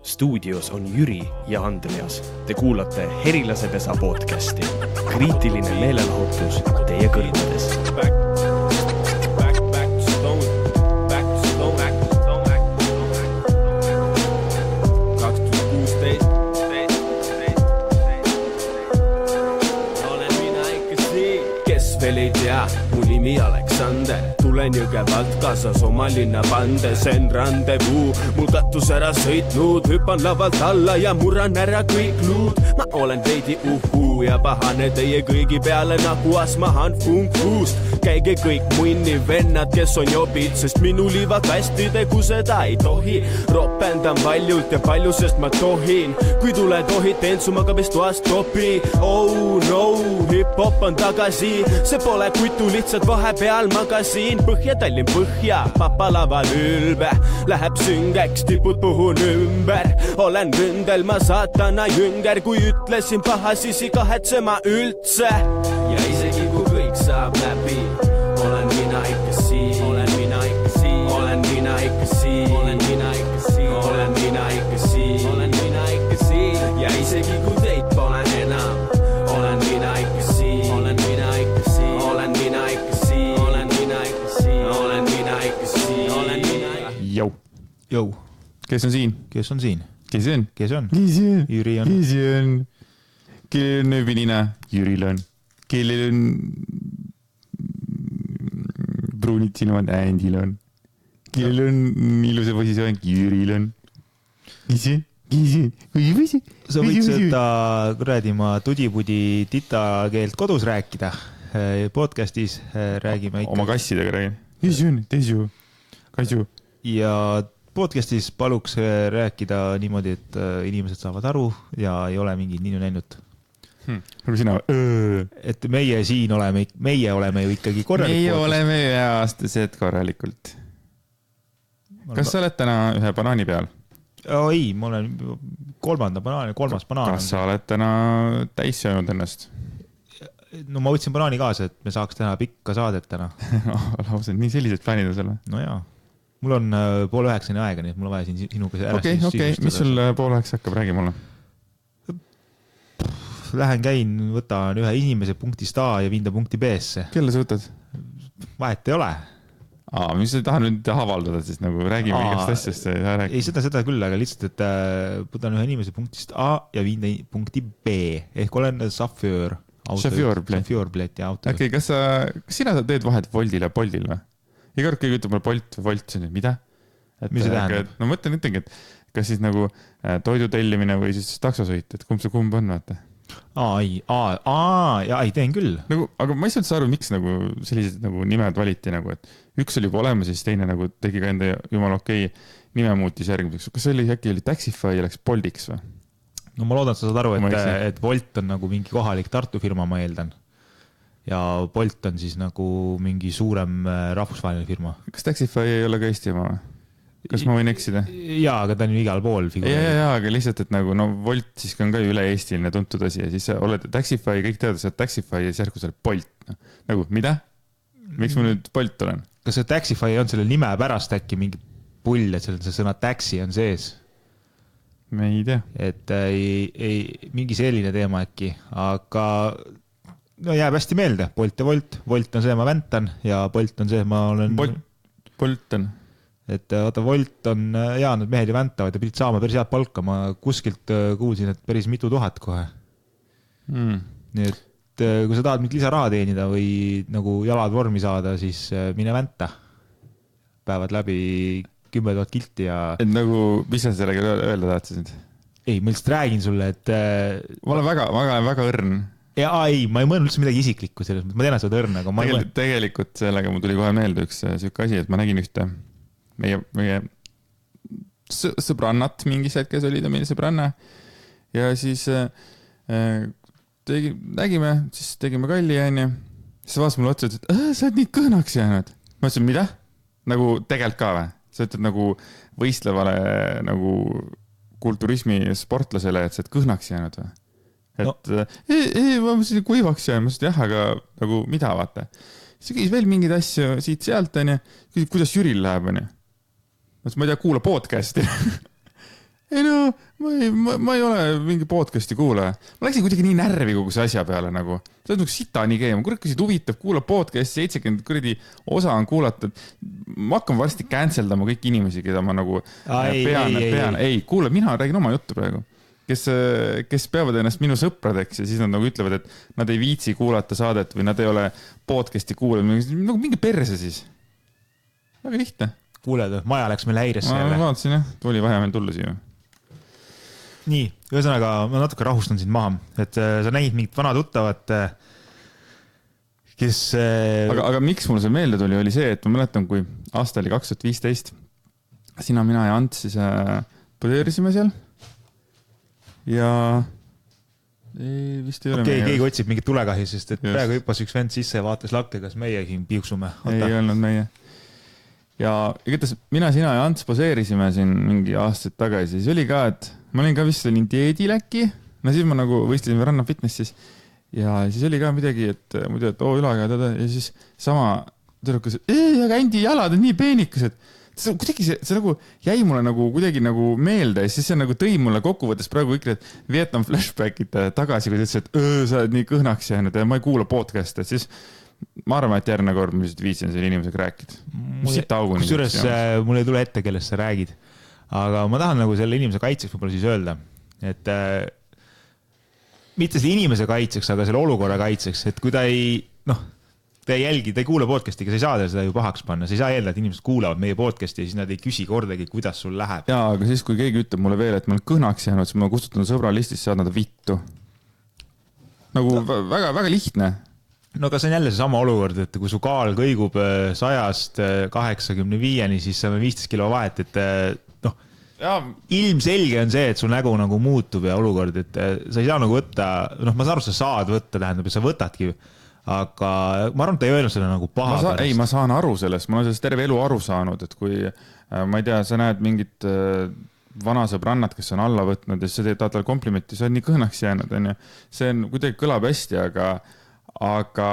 Stuudios on Jüri ja Andreas. Te kuulate Herilasepesa podcasti. Kriitiline meelelahutus teie kõrvades. Veel ei tea, mu nimi Aleksander. Tulen Jõgevalt kaasas oma linna pande. Sen randevuu, mul kattus ära sõitnud. Hüppan lavalt alla ja murran ära kõik luud. Ma olen veidi ja pahane teie kõigi peale nagu asmahan funk-fuust. Käige kõik munni vennad, kes on jobid, sest minu liivakasti tegu seda ei tohi. Ropendan paljult ja palju, sest ma tohin. Kui tule tohid, teen su magamistoast topi. Oh no, hip-hop on tagasi. See pole kutu, lihtsalt vahepeal magasin. Põhja-Tallinn põhja, papalava ülbe. Läheb süngeks, tipud puhun ümber. Olen ründel, ma saatana jünger. Kui ütlesin paha, siis ei kahetsema üldse. Ja isegi kui kõik saab läbi, olen mina ikka siin. Olen mina ikka siin. Olen mina ikka siin. Olen mina ikka siin. Olen mina ikka siin. Olen mina ikka siin. Ja isegi kui teid pole enam, olen mina ikka siin. Olen mina ikka siin. Olen mina ikka siin. Olen mina ikka siin. Olen mina ikka siin. Olen mina ikka siin. Jou. Jou. Kes on siin? Kes on siin? Kes on? Kes on? Kes on? Jüri on. Kes on? Kellel on ööbinina? Jüril on. Kellel on pruunid sinuvad? Ändil on. Kellel on ilusa positsioon? Jüril on. Kes on? Kes on? Sa võid seda räädima tudipudi tita keelt kodus rääkida. Podcastis räägime ikka. Oma kassidega räägin. Kes on? Tesu. Kasu. Ja podcastis paluks rääkida niimoodi, et inimesed saavad aru ja ei ole mingid ninu näinud. Nagu sina. Et meie siin oleme, meie oleme ju ikkagi korralikult. Meie oleme üheaastased korralikult. Kas sa oled täna ühe banaani peal? Ei, ma olen kolmas banaan. Kas sa oled täna täis söönud ennast? No ma võtsin banaani kaasa, et me saaks teha pikka saadet täna. Lauselt, nii sellised plaanid on selle? No jaa. Mul on 8:30 aega, nii et mul on vaja siin sinuga Okei, mis sul 8:30 hakkab, räägi mulle? Lähen käin, võtan ühe inimese punktist A ja viin ta punkti B-sse. Kelle sa võtad? Vahet ei ole. Mis sa tahan nüüd avaldada, siis nagu räägime igast asjast. Ei, seda küll, aga lihtsalt, et võtan ühe inimese punktist A ja viin ta punkti B. Ehk olen šoföör. Šoföörpilet ja auto. Okei, kas sina teed vahet Voltil ja Boltil või? Iga kord keegi ütleb mulle Bolt või Volt, see on mida? Mis see tähendab? No mõtlen ütlengi, et kas siis nagu toidu tellimine või siis taksosõit, et kumb see kumb on, vaata? Ei, teen küll. Aga ma ei saanud aru, miks nagu sellised nagu nimed valiti, nagu, et üks oli juba olemas ja siis teine nagu tegi ka enda jumal okei nime muutis järgmiseks. Kas see oli äkki Taxify ja läks Boltiks või? No ma loodan, et sa saad aru, et Volt on nagu mingi kohalik Tartu firma, ma eeldan. Ja Bolt on siis nagu mingi suurem rahvusvaheline firma. Kas Taxify ei ole ka Eesti oma? Kas ma võin eksida? Jaa, aga ta on ju igal pool. Jaa, aga lihtsalt, et nagu Volt siis on ka üle Eestiline tuntud asi ja siis sa oled Taxify, kõik teada, sa oled Taxify ja siis järgus oled Bolt. Nagu, mida? Miks ma nüüd Bolt olen? Kas see Taxify on selle nime pärast äkki mingi pull, et see sõna taxi on sees? Ma ei tea. Et mingi selline teema äkki, aga no jääb hästi meelde. Bolt ja Volt. Volt on see, ma väntan ja Bolt on see, ma olen... Bolt on. Et vaata, Volt on, jaa, need mehed ju väntavad ja pidid saama päris head palka. Ma kuskilt kuulsin, et päris mitu tuhat kohe. Nii et kui sa tahad mingi lisaraha teenida või nagu jalad vormi saada, siis mine vänta. Päevad läbi 10 000 kilti ja... Et nagu, mis sa sellega öelda tahtsid? Ei, ma lihtsalt räägin sulle, et... Ma olen väga õrn. Ei, ma ei mõelnud üldse midagi isiklikku selles, ma tean, et sa oled õrn, aga ma ei mõelnud. Tegelikult sellega mul tuli kohe meelde üks selline asi, et ma nägin ühte meie sõbrannat mingis hetkes oli ta meie sõbranna ja siis nägime, siis tegime kalli ja siis vaatas mulle otsa, et sa oled nii kõhnaks jäänud. Ma ütlesin, mida? Nagu tegelikult ka või? Sa ütled nagu võistlevale nagu kulturismi sportlasele, et sa oled kõhnaks jäänud või? Et ma mõtlesin kuivaks ja ma mõtlesin, jah, aga nagu mida vaata. Siis küsis veel mingeid asju siit-sealt, küsis, kuidas Jüril läheb. Ma ei tea, kuula podcasti. ei no, ma ei ole mingi podcasti kuulaja. Ma läksin kuidagi nii närvi kogu see asja peale nagu. See on nagu sita nii keema. Kurat, kui siit huvitav kuulab podcasti, 70 kuradi osa on kuulatud. Ma hakkan varsti canceldama kõik inimesi, keda ma nagu pean. Ei, kuule, mina räägin oma juttu praegu. Kes peavad ennast minu sõpradeks ja siis nad nagu ütlevad, et nad ei viitsi kuulata saadet või nad ei ole podcasti kuulanud. Nagu mingi perse siis. Väga lihtne. Kuuled, maja läks meil häiresse jälle. Ma vaatasin jah, tuli vaja meil tulla siia. Nii, ühesõnaga, ma natuke rahustan sind maha, et sa nägid mingit vana tuttavat, kes... Aga miks mul see meelde tuli, oli see, et ma mäletan, kui aasta oli 2015, sina, mina ja Ants siis põdeerisime seal ja vist ei ole keegi otsib mingit tulekahju, sest et praegu hüppas üks vend sisse ja vaatas lakke, kas meie siin piuksume. Ei olnud meie. Ja igatahes mina, sina ja Ants poseerisime siin mingi aastaid tagasi, siis oli ka, et ma olin ka vist olin dieedil äkki, no siis ma nagu võistlesin Ranna Fitnessis ja siis oli ka midagi, et muidu, et ülaga ja siis sama tüdrukas, aga Andi jalad on nii peenikused. Kuidagi see nagu jäi mulle nagu kuidagi nagu meelde ja siis see nagu tõi mulle kokkuvõttes praegu kõik need Vietnam flashbackid tagasi, kui ta ütles, et sa oled nii kõhnaks jäänud ja ma ei kuula podcast, et siis ma arvan, et järgmine kord ma lihtsalt viitsin selle inimesega rääkida. Kusjuures mul ei tule ette, kellest sa räägid. Aga ma tahan nagu selle inimese kaitseks võib-olla siis öelda, et mitte selle inimese kaitseks, aga selle olukorra kaitseks, et kui ta ei, ta ei jälgi, ta ei kuule podcasti, sa ei saa seda ju pahaks panna, sa ei saa eelda, et inimesed kuulavad meie podcasti ja siis nad ei küsi kordagi, kuidas sul läheb. Jaa, aga siis, kui keegi ütleb mulle veel, et ma olen kõhnaks jäänud, siis ma kustutan sõbra listist, saad nad vittu. Nagu väga, väga lihtne. No aga see on jälle see sama olukord, et kui su kaal kõigub 100-st 85-ni, siis saame 15 kilo vahet, et ilmselge on see, et sul nägu nagu muutub ja olukord, et sa ei saa nagu võtta, ma saan aru, sa saad võtta, tähendab, et sa võtadki, aga ma arvan, et ta ei öelnud selle nagu paha pärast. Ei, ma saan aru sellest, ma olen sellest terve elu aru saanud, et kui, ma ei tea, sa näed mingit vanasõbrannat, kes on alla võtnud ja siis sa teed tal komplimenti, sa oled nii kõhnaks jäänud, on ju. See on kuidagi kõlab hästi, aga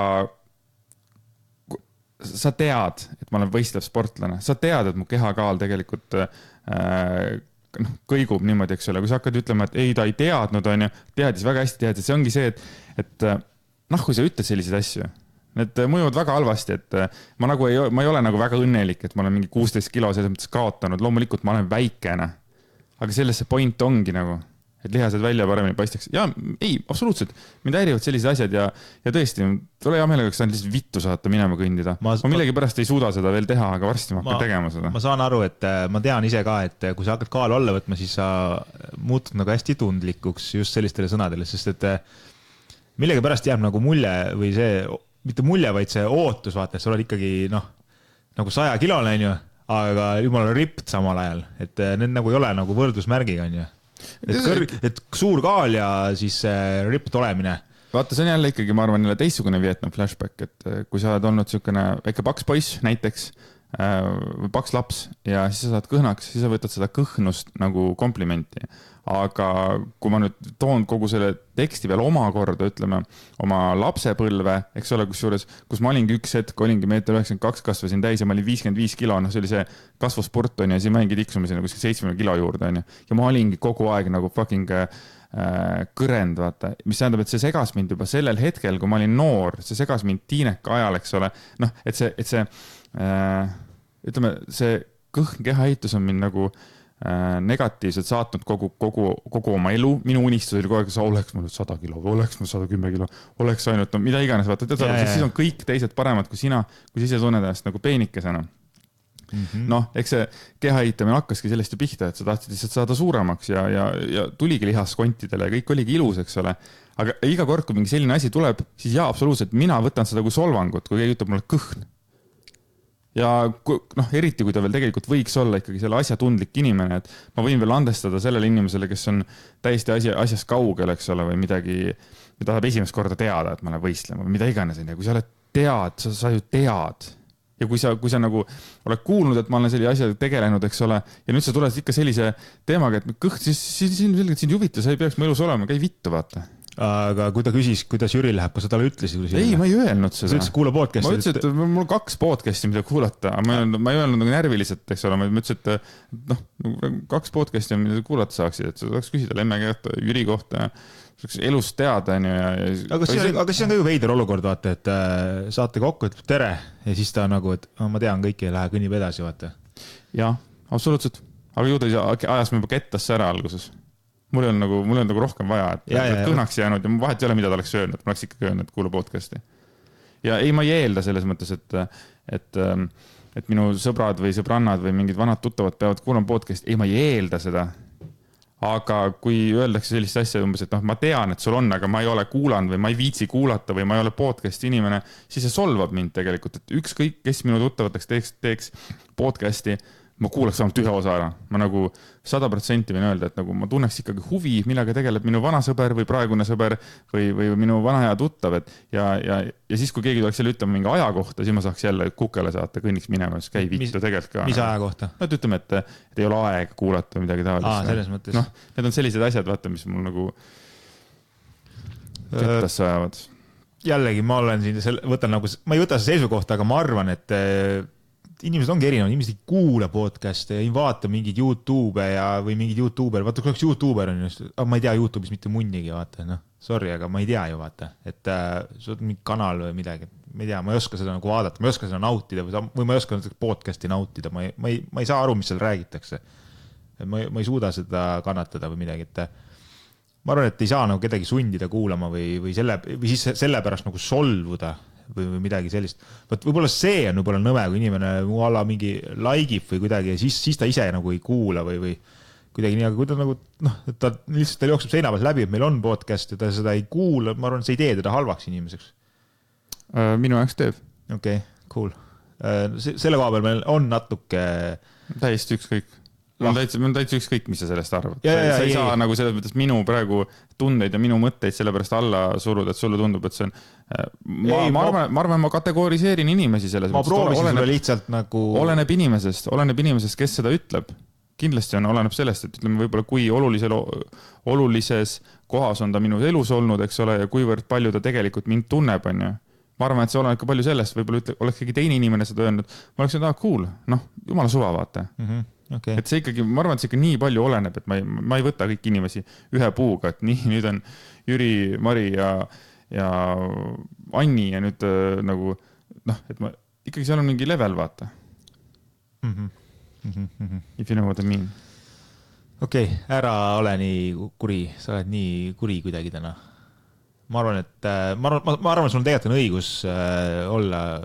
sa tead, et ma olen võistlev sportlane, sa tead, et mu kehakaal tegelikult kõigub niimoodi, eks ole, kui sa hakkad ütlema, et ei, ta ei teadnud, on ju, teadis, väga hästi teadis, see ongi see, et kui sa ütled selliseid asju, need mõjuvad väga halvasti, et ma ei ole nagu väga õnnelik, et ma olen mingi 16 kilo selles mõttes kaotanud, loomulikult ma olen väikene, aga selles see point ongi nagu, et lihased välja paremini paistaks. Ja ei, absoluutselt. Mind häirivad sellised asjad ja tõesti, tule hea meelega, saan lihtsalt vittu saata minema kõndida. Ma millegi pärast ei suuda seda veel teha, aga varsti ma hakkan tegema seda. Ma saan aru, et ma tean ise ka, et kui sa hakkad kaalu alla võtma, siis sa muutud nagu hästi tundlikuks just sellistele sõnadele, sest et millegi pärast jääb nagu mulje või see, mitte mulje, vaid see ootus, vaata, et sa oled ikkagi nagu 100 kilone, on ju, aga jumal on ript samal ajal, et need nagu ei ole nagu võrdusmärgiga, on ju. Et suur kaal ja siis ript olemine. Vaata, see on jälle ikkagi, ma arvan, jälle teistsugune Vietnam flashback, et kui sa oled olnud niisugune väike paks poiss näiteks või paks laps ja siis sa saad kõhnaks, siis sa võtad seda kõhnust nagu komplimenti. Aga kui ma nüüd toon kogu selle teksti veel omakorda, ütleme, oma lapsepõlve, eks ole, kus ma olingi üks hetk, olingi 1,92 m, kasvasin täis ja ma olin 55 kilo, see oli see kasvusport, on ja siis ma olingi tiksumisena kuskil 70 kilo juurde, on ja ma olingi kogu aeg nagu fucking kõrend, vaata, mis tähendab, et see segas mind juba sellel hetkel, kui ma olin noor, see segas mind tiineka ajal, eks ole, et see ütleme, see kõhn kehaehitus on mind nagu negatiivselt saatnud kogu oma elu. Minu unistus oli kogu aeg, oleks mul 100 kilo, oleks mul 110 kilo, oleks ainult, mida iganes, vaata, siis on kõik teised paremad kui sina, kui sa ise tunned ennast nagu peenikesena. Eks see kehaehitamine hakkaski sellest ju pihta, et sa tahtsid lihtsalt saada suuremaks ja tuligi lihaskontidele ja kõik oligi ilus, eks ole. Aga iga kord, kui mingi selline asi tuleb, siis absoluutselt, mina võtan seda kui solvangut, kui keegi ütleb mulle kõhn. Ja eriti, kui ta veel tegelikult võiks olla ikkagi selle asjatundlik inimene, et ma võin veel andestada sellele inimesele, kes on täiesti asjast kaugel, eks ole, või midagi, mida tahab esimest korda teada, et ma olen võistlema, või mida iganes. Ja kui sa oled tead, sa ju tead. Ja kui sa nagu oled kuulnud, et ma olen selle asja tegelenud, eks ole, ja nüüd sa tuled ikka sellise teemaga, et kõht, siis sind huvita, sa ei peaks mu elus olema, käi vittu, vaata. aga kui ta küsis, kuidas Jüri läheb, kas sa talle ütlesid? Ei, ma ei öelnud seda. Sa ütlesid, kuula podcasti. Ma ütlesin, et mul 2 podcasti, mida kuulata. Ma ei öelnud nagu närviliselt, eks ole. Ma ütlesin, et 2 podcasti, mida kuulata saaksid. Et sa saaks küsida Lemme kohta, Jüri kohta, saaks elust teada. Aga siis on ka ju veider olukord, vaata, et saate kokku, et tere. Ja siis ta nagu, et ma tean, kõik ei lähe kõnnib edasi, vaata. Jah, absoluutselt. Aga ju ta ajas me juba kettasse ära alguses. Mul on nagu rohkem vaja, et kõhnaks jäänud ja vahet ei ole, mida ta oleks öelnud. Ma oleks ikkagi öelnud, et kuulu podcasti. Ja ei, ma ei eelda selles mõttes, et minu sõbrad või sõbrannad või mingid vanad tuttavad peavad kuulama podcasti. Ei, ma ei eelda seda. Aga kui öeldakse sellist asja umbes, et ma tean, et sul on, aga ma ei ole kuulanud või ma ei viitsi kuulata või ma ei ole podcasti inimene, siis see solvab mind tegelikult. Et ükskõik, kes minu tuttavateks teeks podcasti, ma kuulaks ainult ühe osa ära. Ma nagu 100% võin öelda, et nagu ma tunneks ikkagi huvi, millega tegeleb minu vana sõber või praegune sõber või minu vana hea tuttav. Ja siis, kui keegi tuleks jälle ütlema mingi aja kohta, siis ma saaks jälle kukele saata, kõnniks minema, siis käi vittu tegelikult ka. Mis aja kohta? No, et ütleme, et ei ole aega kuulata midagi taolist. Selles mõttes. Need on sellised asjad, vaata, mis mul nagu kettasse ajavad. Jällegi, ma olen siin, ma ei võta see seisukohta, aga ma arvan, et inimesed ongi erinevad, inimesed ei kuula podcast'e, ei vaata mingid YouTube'e või mingid YouTuber, vaata, kui oleks YouTuber on just, ma ei tea YouTube'is mitte munnigi, vaata, sorry, aga ma ei tea ju, vaata, et sul on mingi kanal või midagi, ma ei tea, ma ei oska seda nagu vaadata, ma ei oska seda nautida või ma ei oska podcast'i nautida, ma ei saa aru, mis seal räägitakse. Ma ei suuda seda kannatada või midagi, et ma arvan, et ei saa nagu kedagi sundida kuulama või siis selle pärast nagu solvuda või midagi sellist. Võib-olla see on võib-olla nõme, kui inimene alla mingi laigib või kuidagi ja siis ta ise nagu ei kuula või kuidagi nii, aga kui ta nagu, et ta lihtsalt jookseb seina peal läbi, et meil on podcast ja ta seda ei kuula, ma arvan, et see ei tee teda halvaks inimeseks. Minu jaoks teeb. Okei, cool. Selle koha peal meil on natuke täiesti ükskõik. On täitsa ükskõik, mis sa sellest arvad. Sa ei saa nagu selles mõttes minu praegu tundeid ja minu mõtteid sellepärast alla suruda, et sulle tundub, et see on ma arvan, ma kategoriseerin inimesi selles mõttes. Ma proovisin sulle lihtsalt nagu oleneb inimesest, kes seda ütleb. Kindlasti oleneb sellest, et ütleme võib-olla kui olulises kohas on ta minu elus olnud, eks ole, ja kuivõrd palju ta tegelikult mind tunneb, on ju. Ma arvan, et see oleneb ka palju sellest, võib-olla oleks keegi teine inimene seda öelnud. Ma oleks öelda, cool, jumala suva, vaata. Okay. Et see ikkagi, ma arvan, et see ikka nii palju oleneb, et ma ei võta kõik inimesi ühe puuga, et nii, nüüd on Jüri, Mari ja Anni ja nüüd nagu, et ma ikkagi seal on mingi level, vaata. If you know what I mean. Okei, ära ole nii kuri, sa oled nii kuri kuidagi täna. Ma arvan, et sul on tegelikult õigus olla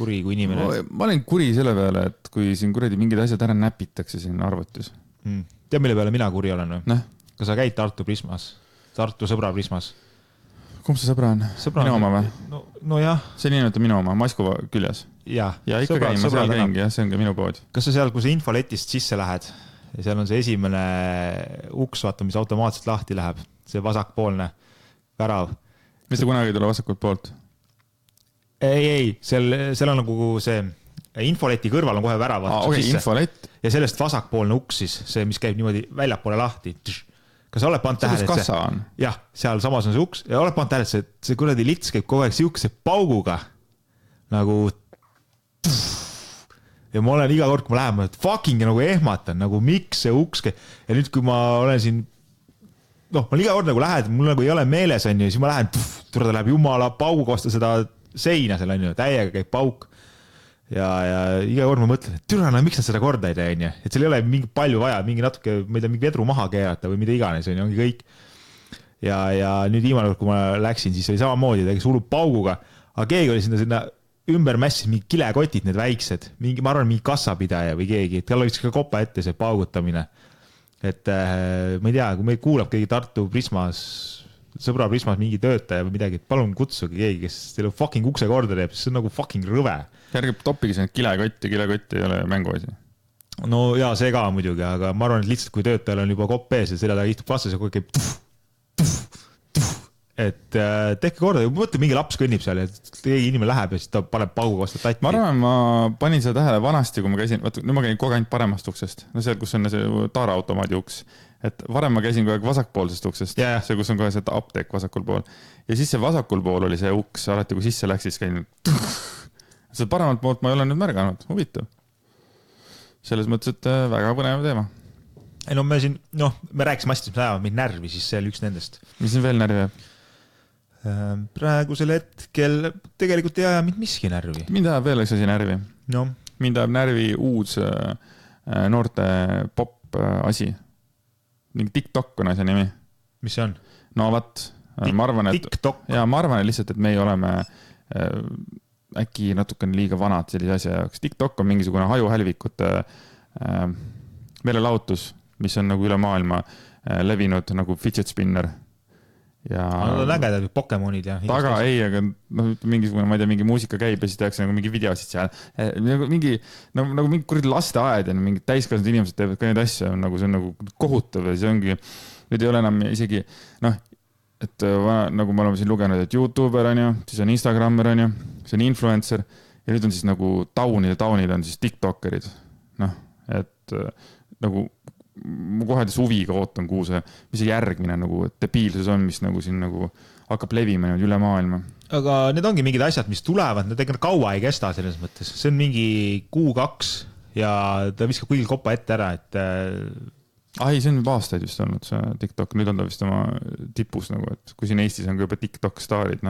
kuri kui inimene. Ma olen kuri selle peale, et kui siin kuradi mingid asjad ära näpitakse siin arvutis. Tead, mille peale mina kuri olen või? Kas sa käid Tartu Prismas? Tartu sõbra Prismas? Kumb see sõbra on? Minu oma või? No jah. See nii-öelda minu oma, Masku küljes. Ja ikka käin, ma seal käingi, see on ka minu pood. Kas sa seal, kui sa infoletist sisse lähed ja seal on see esimene uks, vaata, mis automaatselt lahti läheb, see vasakpoolne värav. Mitte kunagi ei tule vasakult poolt? Ei, seal on nagu see infoleti kõrval on kohe värav infolet. Ja sellest vasakpoolne uks siis, see, mis käib niimoodi väljapoole lahti. Kas sa oled pannud tähele, et see? Jah, seal samas on see uks ja oled pannud tähele, et see kuradi lits käib kogu aeg siukse pauguga nagu ja ma olen iga kord, kui ma lähen, ma fucking nagu ehmatan, nagu miks see uks käib ja nüüd, kui ma olen siin ma iga kord nagu lähed, mul nagu ei ole meeles, on ju, siis ma lähen, ta läheb jumala pauguga vastu seda seina seal on ju, täiega käib pauk ja iga kord ma mõtlen, et türa, miks nad seda korda ei tee, on ju, et seal ei ole mingi palju vaja, mingi natuke, ma ei tea, mingi vedru maha keerata või mida iganes, on ju, ongi kõik ja nüüd viimane kord, kui ma läksin, siis oli samamoodi, ta käis hullu pauguga, aga keegi oli sinna ümber mässis mingi kilekotid, need väiksed, ma arvan, mingi kassapidaja või keegi, et tal oli ka kopa ette see paugutamine, et ma ei tea, kui meid kuulab keegi Tartu Prismas sõbra Prismas mingi töötaja või midagi, et palun kutsuge keegi, kes teile fucking ukse korda teeb, see on nagu fucking rõve. Järgi topigi see kilekott ei ole mänguasi. No jaa, see ka muidugi, aga ma arvan, et lihtsalt kui töötajal on juba kopp ees ja selle taga istub vastas ja kogu käib et tehke korda, mõtle mingi laps kõnnib seal ja keegi inimene läheb ja siis ta paneb pauguga vastu tatti. Ma arvan, ma panin seda tähele vanasti, kui ma käisin, nüüd ma käin kogu aeg paremast uksest, no seal, kus on see taaraautomaadi uks. et varem ma käisin kogu aeg vasakpoolsest uksest see, kus on kohe see apteek vasakul pool ja siis see vasakul pool oli see uks, alati kui sisse läks, siis käin see paremalt poolt ma ei ole nüüd märganud, huvitav selles mõttes, et väga põnev teema. Ei no me siin, me rääkisime asjast, mis ajavad meid närvi, siis see oli üks nendest. Mis siin veel närvi jääb? Praegusel hetkel tegelikult ei aja mind miski närvi. Mind ajab veel üks asi närvi. No. Mind ajab närvi uus noorte pop asi. Ning TikTok on asja nimi. Mis see on? No vat, ma arvan, et TikTok. Ja ma arvan lihtsalt, et me oleme äkki natukene liiga vanad sellise asja jaoks. TikTok on mingisugune hajuhälvikute meelelahutus, mis on nagu üle maailma levinud nagu fidget spinner. Ja on ägedad Pokemonid ja taga ei, aga mingisugune, ma ei tea, mingi muusika käib ja siis tehakse nagu mingi videosid seal. Nagu mingi kuradi lasteaed ja mingid täiskasvanud inimesed teevad ka neid asju, nagu see on nagu kohutav ja see ongi, nüüd ei ole enam isegi, et nagu me oleme siin lugenud, et YouTuber on ju, siis on Instagrammer on ju, see on influencer ja nüüd on siis nagu taunid on siis TikTokerid. Et nagu ma kohe huviga ootan, kuhu see, mis see järgmine nagu debiilsus on, mis nagu siin nagu hakkab levima üle maailma. Aga need ongi mingid asjad, mis tulevad, need ega kaua ei kesta selles mõttes. See on mingi kuu-2 ja ta viskab kõigil kopa ette ära, et Ai, see on juba aastaid vist olnud see TikTok, nüüd on ta vist oma tipus nagu, et kui siin Eestis on ka juba TikTok staarid,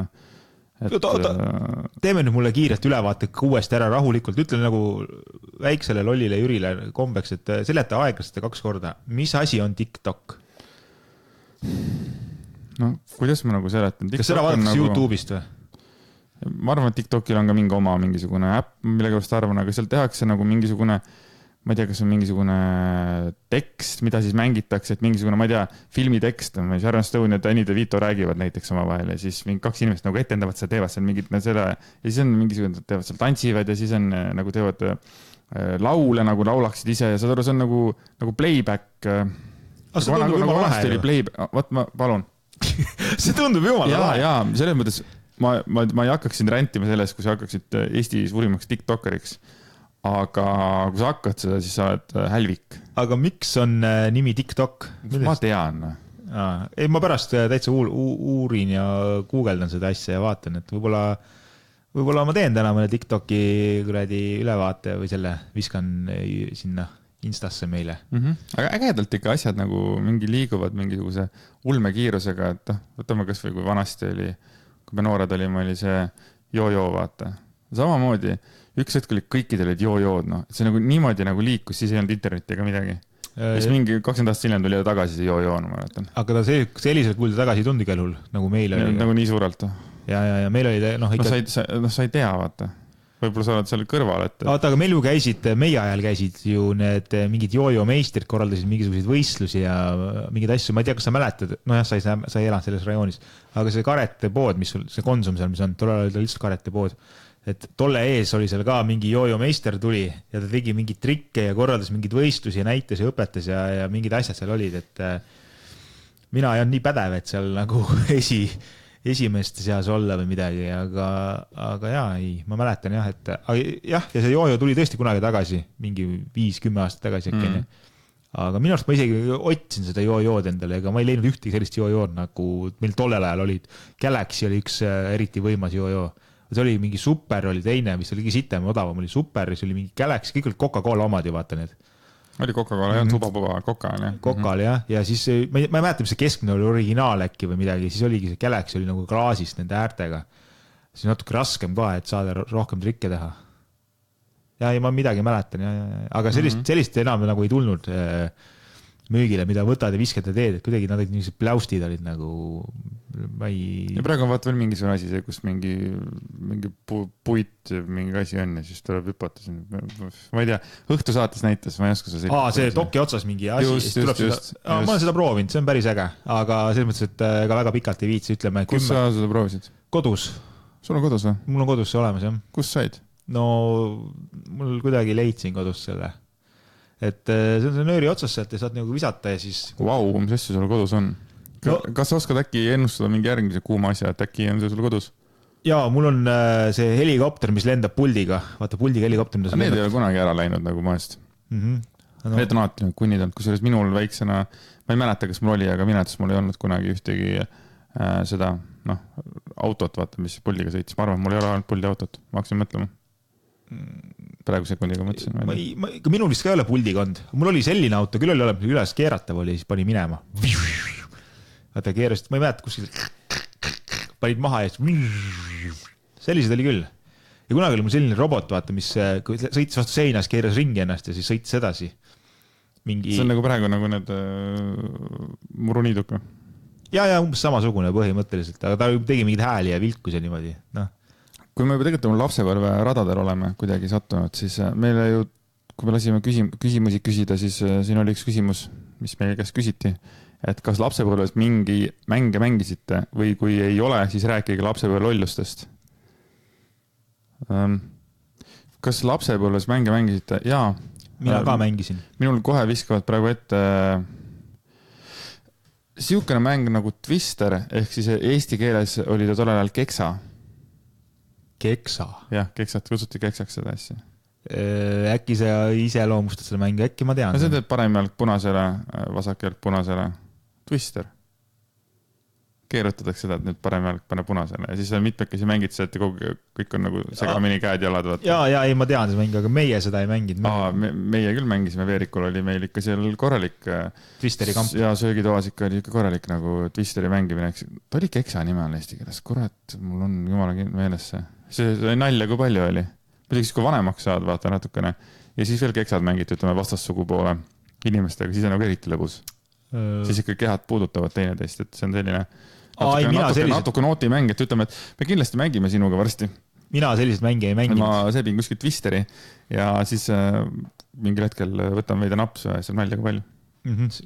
teeme nüüd mulle kiirelt ülevaate uuesti ära rahulikult, ütlen nagu väiksele lollile Jürile kombeks, et seleta aeglaselt 2 korda. Mis asi on TikTok? No, kuidas ma nagu seletan? Kas seda vaadatakse nagu YouTube'ist või? Ma arvan, et TikTokil on ka mingisugune äpp, millega vast arvan, aga seal tehakse nagu mingisugune ma ei tea, kas on mingisugune tekst, mida siis mängitakse, et mingisugune, ma ei tea, filmitekst on, Sharon Stone ja Danny DeVito räägivad näiteks oma vahel ja siis 2 inimest nagu etendavad seda, teevad seal mingit selle ja siis on mingisugune, teevad seal tantsivad ja siis on nagu teevad laule, nagu laulaksid ise ja saad aru, see on nagu playback. See tundub jumala lahe. Vaat ma palun. See tundub jumala lahe. Jaa, selles mõttes ma ei hakkaks siin räntima selles, kui sa hakkaksid Eesti suurimaks TikTokeriks. Aga kui sa hakkad seda, siis sa oled hälvik. Aga miks on nimi TikTok? Ma tean. Ei, ma pärast täitsa uurin ja guugeldan seda asja ja vaatan, et võib-olla ma teen täna mõne TikToki ülevaate või selle viskan sinna Instasse meile. Aga ägedalt ikka asjad nagu mingi liiguvad mingisuguse ulmekiirusega, et võtame kas või kui vanasti oli, kui me noored olime, oli see joo-joo vaata. Samamoodi üks hetk oli kõikidel olid joo-jood, see nagu niimoodi nagu liikus, siis ei olnud internetti ega midagi. Ja siis mingi 20 aastat hiljem tuli tagasi see joo-joo, ma mäletan. Aga ta selliselt kuulda tagasi ei tundi kellul, nagu meil oli. Nagu nii suurelt. Ja meil oli sa ei tea, vaata. Võib-olla sa oled seal kõrval, et aga meil ju meie ajal käisid ju need mingid joo-joo meistrid, korraldasid mingisuguseid võistlusi ja mingid asju, ma ei tea, kas sa mäletad, sa ei elanud selles rajoonis, aga see karete pood, mis see Konsum seal, mis on, tolle oli lihtsalt karete pood, et tolle ees oli seal ka mingi joo-joo meister tuli ja ta tegi mingeid trikke ja korraldas mingeid võistlusi ja näitas ja õpetas ja mingid asjad seal olid, et mina ei olnud nii pädev, et seal nagu esimeste seas olla või midagi, aga jaa, ei, ma mäletan jah, et ja see joo-joo tuli tõesti kunagi tagasi, mingi 5-10 aastat tagasi äkki. Aga minu arust ma isegi otsin seda joo-jood endale, ega ma ei leidnud ühtegi sellist joo-jood, nagu meil tollel ajal olid. Galaxy oli üks eriti võimas joo-joo. See oli mingi Super, oli teine, mis oli sitem, odavam oli Super, siis oli mingi Galaxy, kõik olid Coca-Cola omad ju, vaata need. Oli Coca-Cola, jah, tuba-puba, Coca on jah. Coca oli jah, ja siis ma ei mäleta, mis see keskmine oli originaal äkki või midagi, siis oligi see Galaxy oli nagu klaasist nende äärtega. See on natuke raskem ka, et saada rohkem trikke teha. Ja ma midagi mäletan, aga sellist enam nagu ei tulnud müügile, mida võtad ja viskad ja teed, et kuidagi nad olid niisugused pläustid olid nagu Ja praegu on vaata veel mingisugune asi, see, kus mingi puit, mingi asi on ja siis tuleb hüpata siin. Ma ei tea, õhtu saates näitas, ma ei oska seda see toki otsas mingi asi. Just. Ma olen seda proovinud, see on päris äge, aga selles mõttes, et ka väga pikalt ei viitsi, ütleme. Kus sa seda proovisid? Kodus. Sul on kodus või? Mul on kodus see olemas, jah. Kus said? No, mul kuidagi leidsin kodus selle. Et see on see nööri otsas sealt ja saad nagu visata ja siis... Vau, mis asju sul kodus on? Kas sa oskad äkki ennustada mingi järgmise kuuma asja, et äkki on see sul kodus? Jaa, mul on see helikopter, mis lendab puldiga. Vaata, puldiga helikopter. Need ei ole kunagi ära läinud nagu maast. Need on alati kunnid olnud, kusjuures minul väiksena, ma ei mäleta, kas mul oli, aga minetus mul ei olnud kunagi ühtegi seda autot, vaata, mis puldiga sõitis. Ma arvan, mul ei ole olnud puldi autot, ma hakkasin mõtlema. Praegu sekundiga mõtlesin. Minul vist ka ei ole puldiga olnud. Mul oli selline auto, küll oli olemas üles keeratav oli, siis pani minema. Vaata keerasid, ma ei mäleta kuskil panid maha ja sellised oli küll. Ja kunagi oli mul selline robot, vaata, mis sõitis vastu seinas, keeras ringi ennast ja siis sõitis edasi. See on nagu praegu nagu need muruniiduka. Ja umbes samasugune põhimõtteliselt, aga ta tegi mingid hääli ja vilkus ja niimoodi. Kui me juba tegelikult lapsepõlve radadel oleme kuidagi sattunud, siis meile ju, kui me lasime küsimusi küsida, siis siin oli üks küsimus, mis meie käest küsiti, et kas lapsepõlves mingi mänge mängisite või kui ei ole, siis rääkige lapsepõlve lollustest. Kas lapsepõlves mänge mängisite? Jaa. Mina ka mängisin. Minul kohe viskavad praegu ette siukene mäng nagu Twister, ehk siis eesti keeles oli ta tollel ajal keksa. Keksa? Jah, keksat, kutsuti keksaks seda asja. Äkki sa ise loomustad selle mängu, äkki ma tean. See teeb parem jalg punasele, vasak jalg punasele. Twister. Keerutatakse seda, et nüüd parem jalg pane punasele. Ja siis mitmekesi mängid see, et kõik on nagu segamini käed jalad. Ja, ei, ma tean see mäng, aga meie seda ei mänginud. Meie küll mängisime, Veerikul oli meil ikka seal korralik Twisteri kamp. Ja söögitoas ikka oli ikka korralik nagu Twisteri mängimine. Ta oli keksa nime all eesti keeles. Kurat, mul on jumala meeles see. See nalja kui palju oli. Muidugi siis kui vanemaks saad, vaata natukene. Ja siis veel keksad mängiti, ütleme vastassugu poole inimestega, siis on nagu eriti lõbus. Siis ikka kehad puudutavad teineteist, et see on selline natuke nootimäng, et ütleme, et me kindlasti mängime sinuga varsti. Mina sellised mänge ei mänginud. Ma sebin kuskil Twisteri ja siis mingil hetkel võtame veida napsu ja see on nalja kui palju.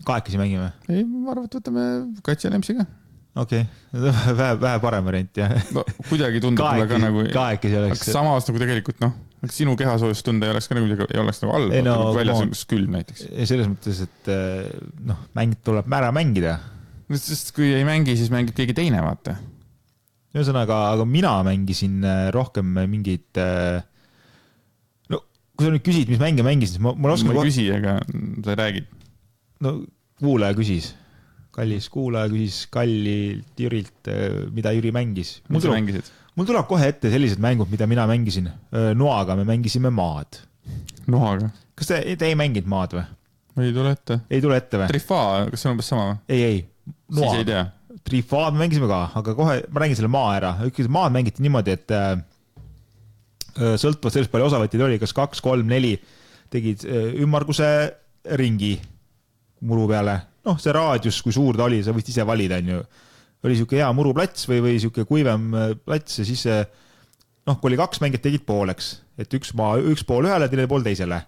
Kahekesi mängime? Ei, ma arvan, et võtame Katsi ja Lempsiga. Okei, vähe parem variant, jah. No, kuidagi tundub mulle ka nagu... Kahekesi oleks... Samas nagu tegelikult, sinu kehasoojustunde ei oleks ka nagu all, väljas on külm näiteks. Selles mõttes, et mäng tuleb ära mängida. Sest kui ei mängi, siis mängib keegi teine, vaata. Ühesõnaga, aga mina mängisin rohkem mingid... kui sa nüüd küsid, mis mänge mängisin, siis ma oskan... Ma ei küsi, aga sa räägid. Kuulaja küsis. Kallis kuulaja küsis Kallilt Jürilt, mida Jüri mängis. Mul tuleb kohe ette sellised mängud, mida mina mängisin. Noaga me mängisime maad. Noaga? Kas te ei mänginud maad või? Ei tule ette. Ei tule ette või? Trifaa, kas see on umbes sama või? Ei. Siis ei tea. Trifaad me mängisime ka, aga kohe ma räägin selle maa ära. Maad mängiti niimoodi, et sõltuvalt sellest palju osavõtid oli, kas 2, 3, 4 tegid ümmarguse ringi muru peale. See raadius, kui suur ta oli, sa võid ise valida, on ju. Oli siuke hea muruplats või siuke kuivem plats ja siis kui oli 2 mängijat tegid pooleks, et üks pool ühele, teine pool teisele.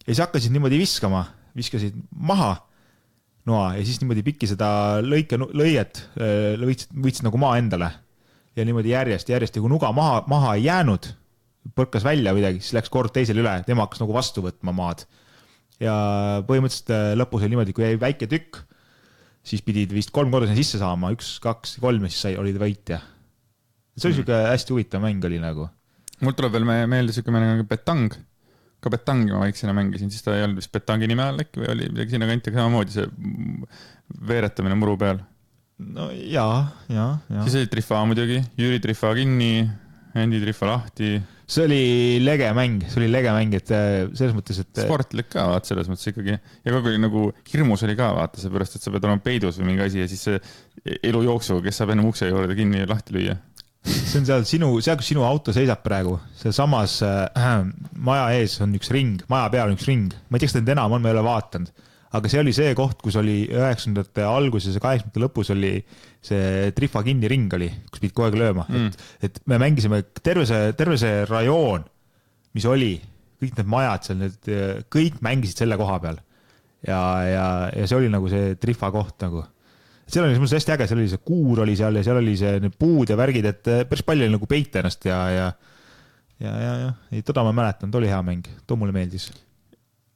Ja siis hakkasid niimoodi viskasid maha noa ja siis niimoodi pikki seda lõiet võitsid nagu maa endale. Ja niimoodi järjest ja kui nuga maha ei jäänud, põrkas välja midagi, siis läks kord teisele üle, tema hakkas nagu vastu võtma maad. Ja põhimõtteliselt lõpus oli niimoodi, kui jäi väike tükk, siis pidid vist 3 korda sinna sisse saama, 1, 2, 3 ja siis olid võitja. See oli siuke hästi huvitav mäng oli nagu. Mul tuleb veel meelde siuke mäng nagu Betang. Ka Betangi ma väiksena mängisin, siis ta ei olnud vist Betangi nime all äkki või oli midagi sinna kanti, aga samamoodi see veeretamine muru peal. No jaa. Siis oli Trifaa muidugi, Jüri Trifaa kinni, Hendi Trifaa lahti. See oli lege mäng, et selles mõttes, et... Sportlik ka, vaat selles mõttes ikkagi. Ja kogu oli nagu hirmus oli ka, vaata, seepärast, et sa pead olema peidus või mingi asi ja siis see elu jooksu, kes saab enne ukse juurde kinni ja lahti lüüa. See on seal, kus sinu auto seisab praegu. See samas maja ees on üks ring, maja peal on üks ring. Ma ei tea, kas ta enam on, ma ei ole vaatanud. Aga see oli see koht, kus oli 90ndate alguses ja 80ndate lõpus oli see Trifa kinni ring oli, kus pidid kogu aeg lööma. Et me mängisime terve see rajoon, mis oli, kõik need majad seal, kõik mängisid selle koha peal. Ja see oli nagu see Trifa koht nagu. Seal oli hästi äge, seal oli see kuur oli seal ja seal oli see puud ja värgid, et päris palju oli nagu peita ennast ja toda ma mäletan, ta oli hea mäng, too mulle meeldis.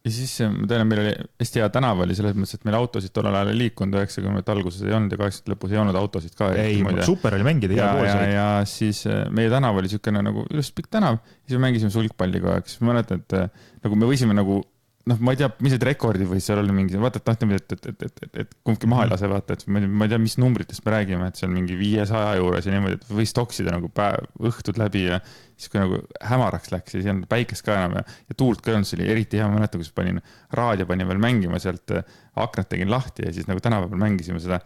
Ja siis meil oli hästi hea tänav oli selles mõttes, et meil autosid tollel ajal ei liikunud, 90 alguses ei olnud ja 80 lõpus ei olnud autosid ka. Ei, super oli mängida. Ja siis meie tänav oli siukene nagu ülest pikk tänav, siis me mängisime sulgpalli kogu aeg. Siis ma mäletan, et nagu me võisime nagu ma ei tea, mis need rekordid või seal oli mingi, vaata, et kumbki maha ei lase, vaata, et ma ei tea, mis numbritest me räägime, et see on mingi 500 juures ja niimoodi, et võis toksida nagu õhtud läbi ja siis kui nagu hämaraks läks ja siis ei olnud päikest ka enam ja tuult ka ei olnud, see oli eriti hea, ma mäletan, kus raadio panin veel mängima sealt, aknad tegin lahti ja siis nagu tänapäeval mängisime seda.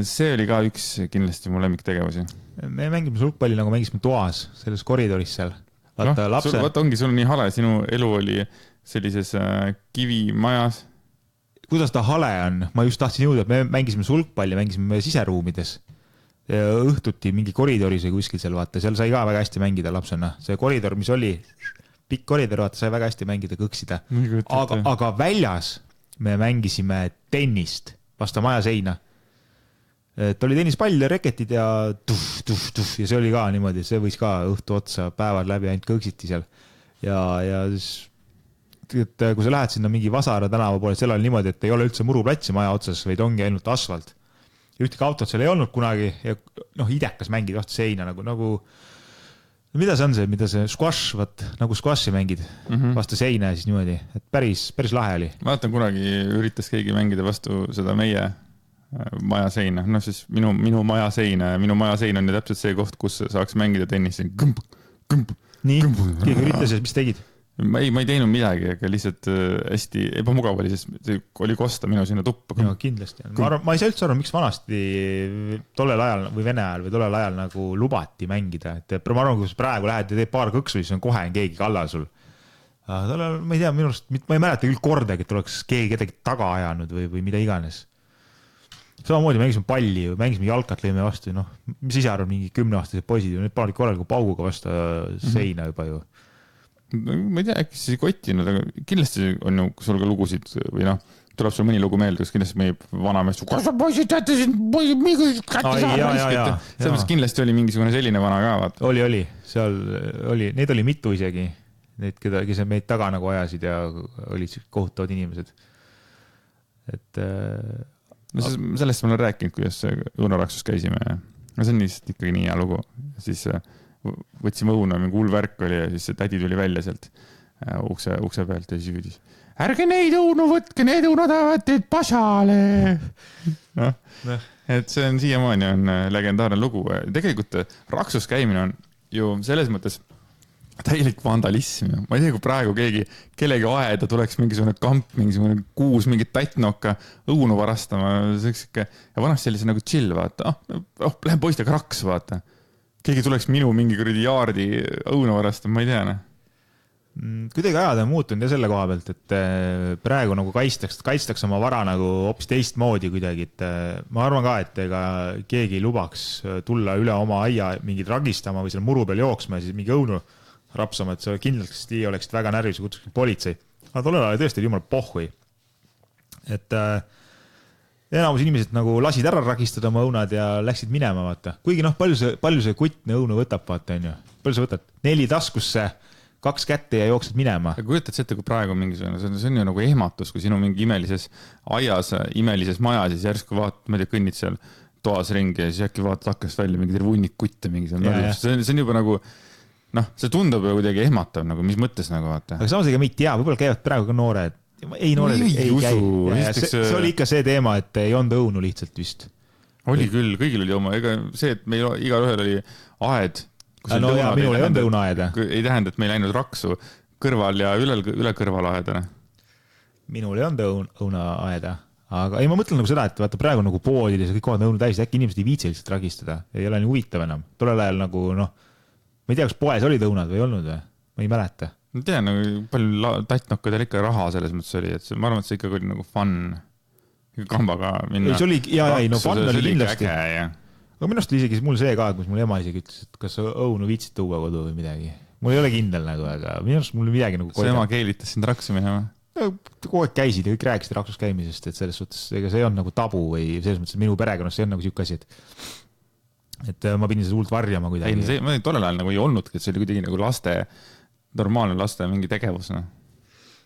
See oli ka üks kindlasti mu lemmiktegevusi. Me mängime sulgpalli nagu mängisime toas, selles koridoris seal. Vaata, lapse... Vaata, ongi sul nii hale, sinu elu oli sellises kivimajas. Kuidas ta hale on? Ma just tahtsin jõuda, et me mängisime sulgpalli, mängisime siseruumides. Õhtuti mingi koridoris või kuskil seal, vaata, seal sai ka väga hästi mängida lapsena. See koridor, mis oli, pikk koridor, vaata, sai väga hästi mängida, kõksida. Aga väljas me mängisime tennist vastu maja seina. Et oli tennispall ja reketid ja tuff ja see oli ka niimoodi, see võis ka õhtu otsa päevad läbi ainult kõksiti seal. Ja siis, et kui sa lähed sinna mingi Vasara tänava poole, seal oli niimoodi, et ei ole üldse muruplatsi maja otsas, vaid ongi ainult asfalt. Ühtegi autot seal ei olnud kunagi ja idekas mängid vastu seina nagu mida see on see, mida see squash, nagu squashi mängid vastu seina ja siis niimoodi, et päris lahe oli. Vaatan kunagi üritas keegi mängida vastu seda meie maja seina, siis minu maja seina ja minu maja sein on ju täpselt see koht, kus saaks mängida tennisi. Nii, keegi üritas ja mis tegid? Ma ei teinud midagi, aga lihtsalt hästi ebamugav oli, sest oli kosta minu sinna tuppa. No, kindlasti. Ma ei saa üldse aru, miks vanasti tollel ajal või vene ajal või tollel ajal nagu lubati mängida. Et ma arvan, kui praegu lähed ja teed paar kõksu, siis on kohe keegi kallal sul. Tollel, ma ei tea, minust, ma ei mäleta küll kordagi, et oleks keegi kedagi taga ajanud või mida iganes. Samamoodi mängisime palli, mängisime jalkat, lõime vastu, mis ise arvan, mingi 10-aastased poisid, need panid korraliku pauguga vastu seina juba ju. Ma ei tea, äkki siis ei kottinud, aga kindlasti on ju sul ka lugusid või tuleb sul mõni lugu meelde, kus kindlasti meie vanamees, kas sa poisid teate siin, mingi kätte saab. Selles kindlasti oli mingisugune selline vana ka, vaata. Oli, seal oli, neid oli mitu isegi, neid, kes meid taga nagu ajasid ja olid kohutavad inimesed. Et... Sellest ma olen rääkinud, kuidas õunaraksus käisime ja see on lihtsalt ikkagi nii hea lugu. Siis võtsime õuna, mingi hull värk oli ja siis tädi tuli välja sealt ukse pealt ja siis hüüdis. Ärge neid õunu võtke, need õunad ajavad teid pasale. Et see on siiamaani on legendaarne lugu. Tegelikult raksus käimine on ju selles mõttes täielik vandalism. Ma ei tea, kui praegu kellegi aeda tuleks mingisugune kamp, mingisugune kuus, mingit tätnoka õunu varastama. Ja vanast sellise nagu chill, vaata. Lähen poistega raks, vaata. Keegi tuleks minu mingi kuradi jaardi õunu varastama, ma ei tea. Kuidagi ajad on muutunud ja selle koha pealt, et praegu nagu kaitstakse oma vara nagu hoopis teistmoodi kuidagi. Et ma arvan ka, et ega keegi ei lubaks tulla üle oma aia mingid ragistama või seal muru peal jooksma ja siis mingi õunu rapsama, et sa kindlasti oleksid väga närvis ja kutsuks politsei. Aga tollel ajal tõesti oli jumal pohhui. Et enamus inimesed nagu lasid ära ragistada oma õunad ja läksid minema, vaata. Kuigi palju see kuttne õunu võtab, vaata, on ju. Palju sa võtad? 4 taskusse, 2 kätte ja jooksed minema. Ja kujutad see ette, kui praegu mingisugune, see on ju nagu ehmatus, kui sinu mingi imelises aias, imelises majas, siis järsku vaatad, ma ei tea, kõnnid seal toas ringi ja siis äkki vaatad hakkas välja mingi hunnik kutte mingi seal. See on juba nagu see tundub ju kuidagi ehmatav, nagu mis mõttes nagu vaata. Aga samas ega me ei tea, võib-olla käivad praegu ka noored. Ei, noored ei käi. See oli ikka see teema, et ei olnud õunu lihtsalt vist. Oli küll, kõigil oli oma. Ega see, et meil igal ühel oli aed. Minul ei olnud õunaaeda. Ei tähenda, et meil läinud raksu kõrval ja üle kõrval aedana. Minul ei olnud õunaaeda. Aga ei, ma mõtlen nagu seda, et vaata praegu nagu poodides ja kõik kohad õunu täis, äkki inimesed ei viitsi lihtsalt ragistada. Ei ole nii huvitav enam. Tollel ajal nagu ma ei tea, kas poes olid õunad või ei olnud või? Ma ei mäleta. Ma tean, palju tatnokkadel ikka raha selles mõttes oli, et ma arvan, et see ikkagi oli nagu fun kambaga minna. See oli, fun oli kindlasti. Aga minu arust oli isegi mul see ka, kus mul ema isegi ütles, et kas õunu viitsid tuua kodu või midagi. Mul ei ole kindel nagu, aga minu arust mul midagi nagu see ema keelitas sind raksu minema? Kogu aeg käisid ja kõik rääkisid raksus käimisest, et selles suhtes, ega see on nagu tabu või selles mõttes, et minu perekonnas see on nagu siuke asi, et ma pidin seda huult varjama kuidagi. Ma tollel ajal nagu ei olnudki, et see oli kuidagi nagu normaalne laste mingi tegevus.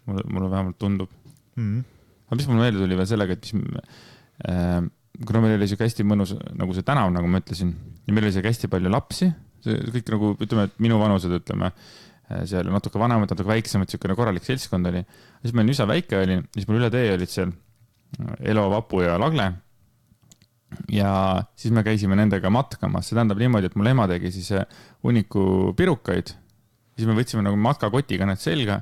Mulle vähemalt tundub. Aga mis mul meelde tuli veel sellega, et kuna meil oli siuke hästi mõnus nagu see tänav, nagu ma ütlesin, ja meil oli siuke hästi palju lapsi, kõik nagu, ütleme, et minu vanused, ütleme, seal oli natuke vanemad, natuke väiksemad, niisugune korralik seltskond oli. Siis meil üsa väike oli, siis mul üle tee olid seal Elo, Vapu ja Lagle. Ja siis me käisime nendega matkamas. See tähendab niimoodi, et mul ema tegi siis hunniku pirukaid. Siis me võtsime nagu matkakotiga need selga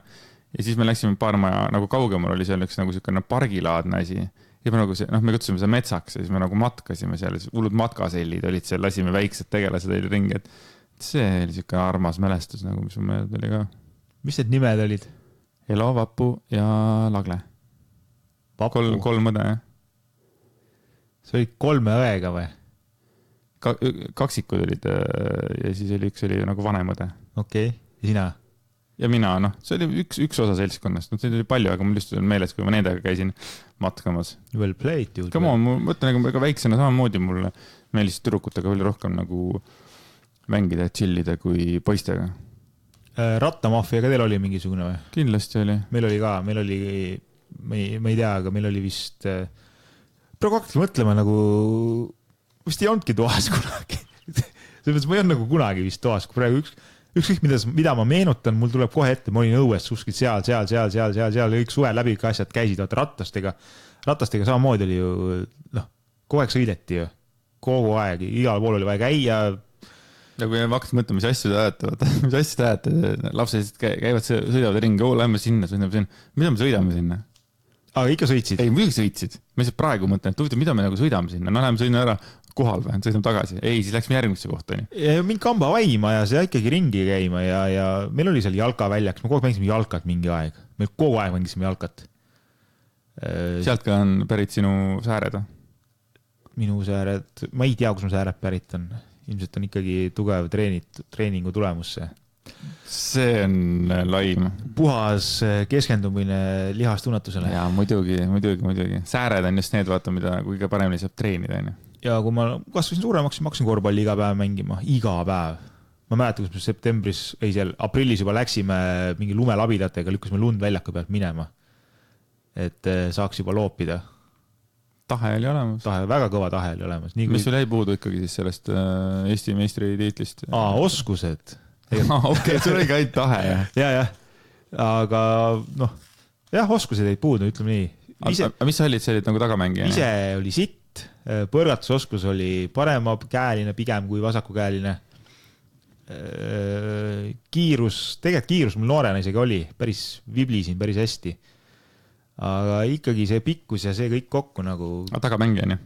ja siis me läksime paar maja nagu kaugemal oli seal üks nagu selline pargilaadne asi. Ja me nagu me kutsusime seda metsaks ja siis me nagu matkasime seal. Hullud matkasellid olid seal, lasime väiksed tegelased oli ringi. Et see oli selline armas mälestus, nagu mis meil oli ka. Mis need nimed olid? Elo, Vapu ja Lagle. Kolm õde, jah. See oli 3 õega või? Kaksikud olid ja siis oli üks oli nagu vanem õde. Okei, ja sina? Ja mina, see oli üks osa seltskonnast. See oli palju, aga mul just oli meeles, kui ma nendega käisin matkamas. Well played, dude. Come on, ma mõtlen, ega väiksena samamoodi mulle meelis tüdrukutega veel rohkem nagu mängida ja chillida kui poistega. Rattamafia ka teil oli mingisugune või? Kindlasti oli. Meil oli ka, ma ei tea, aga meil oli vist... Praegu hakkas mõtlema nagu... Vist ei olnudki toas kunagi. Selles ma ei olnud nagu kunagi vist toas, kui praegu ükskõik mida ma meenutan, mul tuleb kohe ette, ma olin õues kuskil seal, kõik suve läbi asjad käisid, ratastega samamoodi oli ju, kogu aeg sõideti ju, kogu aeg, igal pool oli vaja käia. Ja kui me hakkasid mõtlema, mis asju te ajate, lapsed käivad, sõidavad ringi, lähme sinna, mida me sõidame sinna? Aga ikka sõitsid? Ei, muidugi sõitsid. Ma lihtsalt praegu mõtlen, et huvitav, mida me nagu sõidame sinna? Läheme sõidame ära kohal või, sõidame tagasi. Ei, siis läksime järgmisse kohta. Ja mingi kamba vaima ja see ikkagi ringi käima ja meil oli seal jalka väljaks. Me kogu aeg mängisime jalkat mingi aeg. Me kogu aeg mängisime jalkat. Sealt ka on pärit sinu sääred? Minu sääred, ma ei tea, kus mu sääred pärit on. Ilmselt on ikkagi tugev treeningu tulemusse. See on laim. Puhas keskendumine lihastunnetusele. Ja muidugi. Sääred on just need, vaata, mida kõige paremini saab treenida. Ja kui ma kasvasin suuremaks, ma hakkasin korvpalli iga päev mängima. Iga päev. Ma mäletan, kus me septembris, aprillis juba läksime mingi lumelabidatega, lükkusime lund väljaka pealt minema. Et saaks juba loopida. Tahe oli olemas. Väga kõva tahe oli olemas. Mis sul jäi puudu ikkagi siis sellest Eesti meistri tiitlist? Oskused. Okei, sul oli ka ainult tahe, jah? Ja. Aga oskused ei puudu, ütleme nii. Mis sa olid, see olid nagu tagamängija? Ise oli sitt, põrgatusoskus oli parema käeline pigem kui vasaku käeline. Kiirus mul noorena isegi oli, viblisin päris hästi. Aga ikkagi see pikkus ja see kõik kokku nagu... Tagamängija, nii?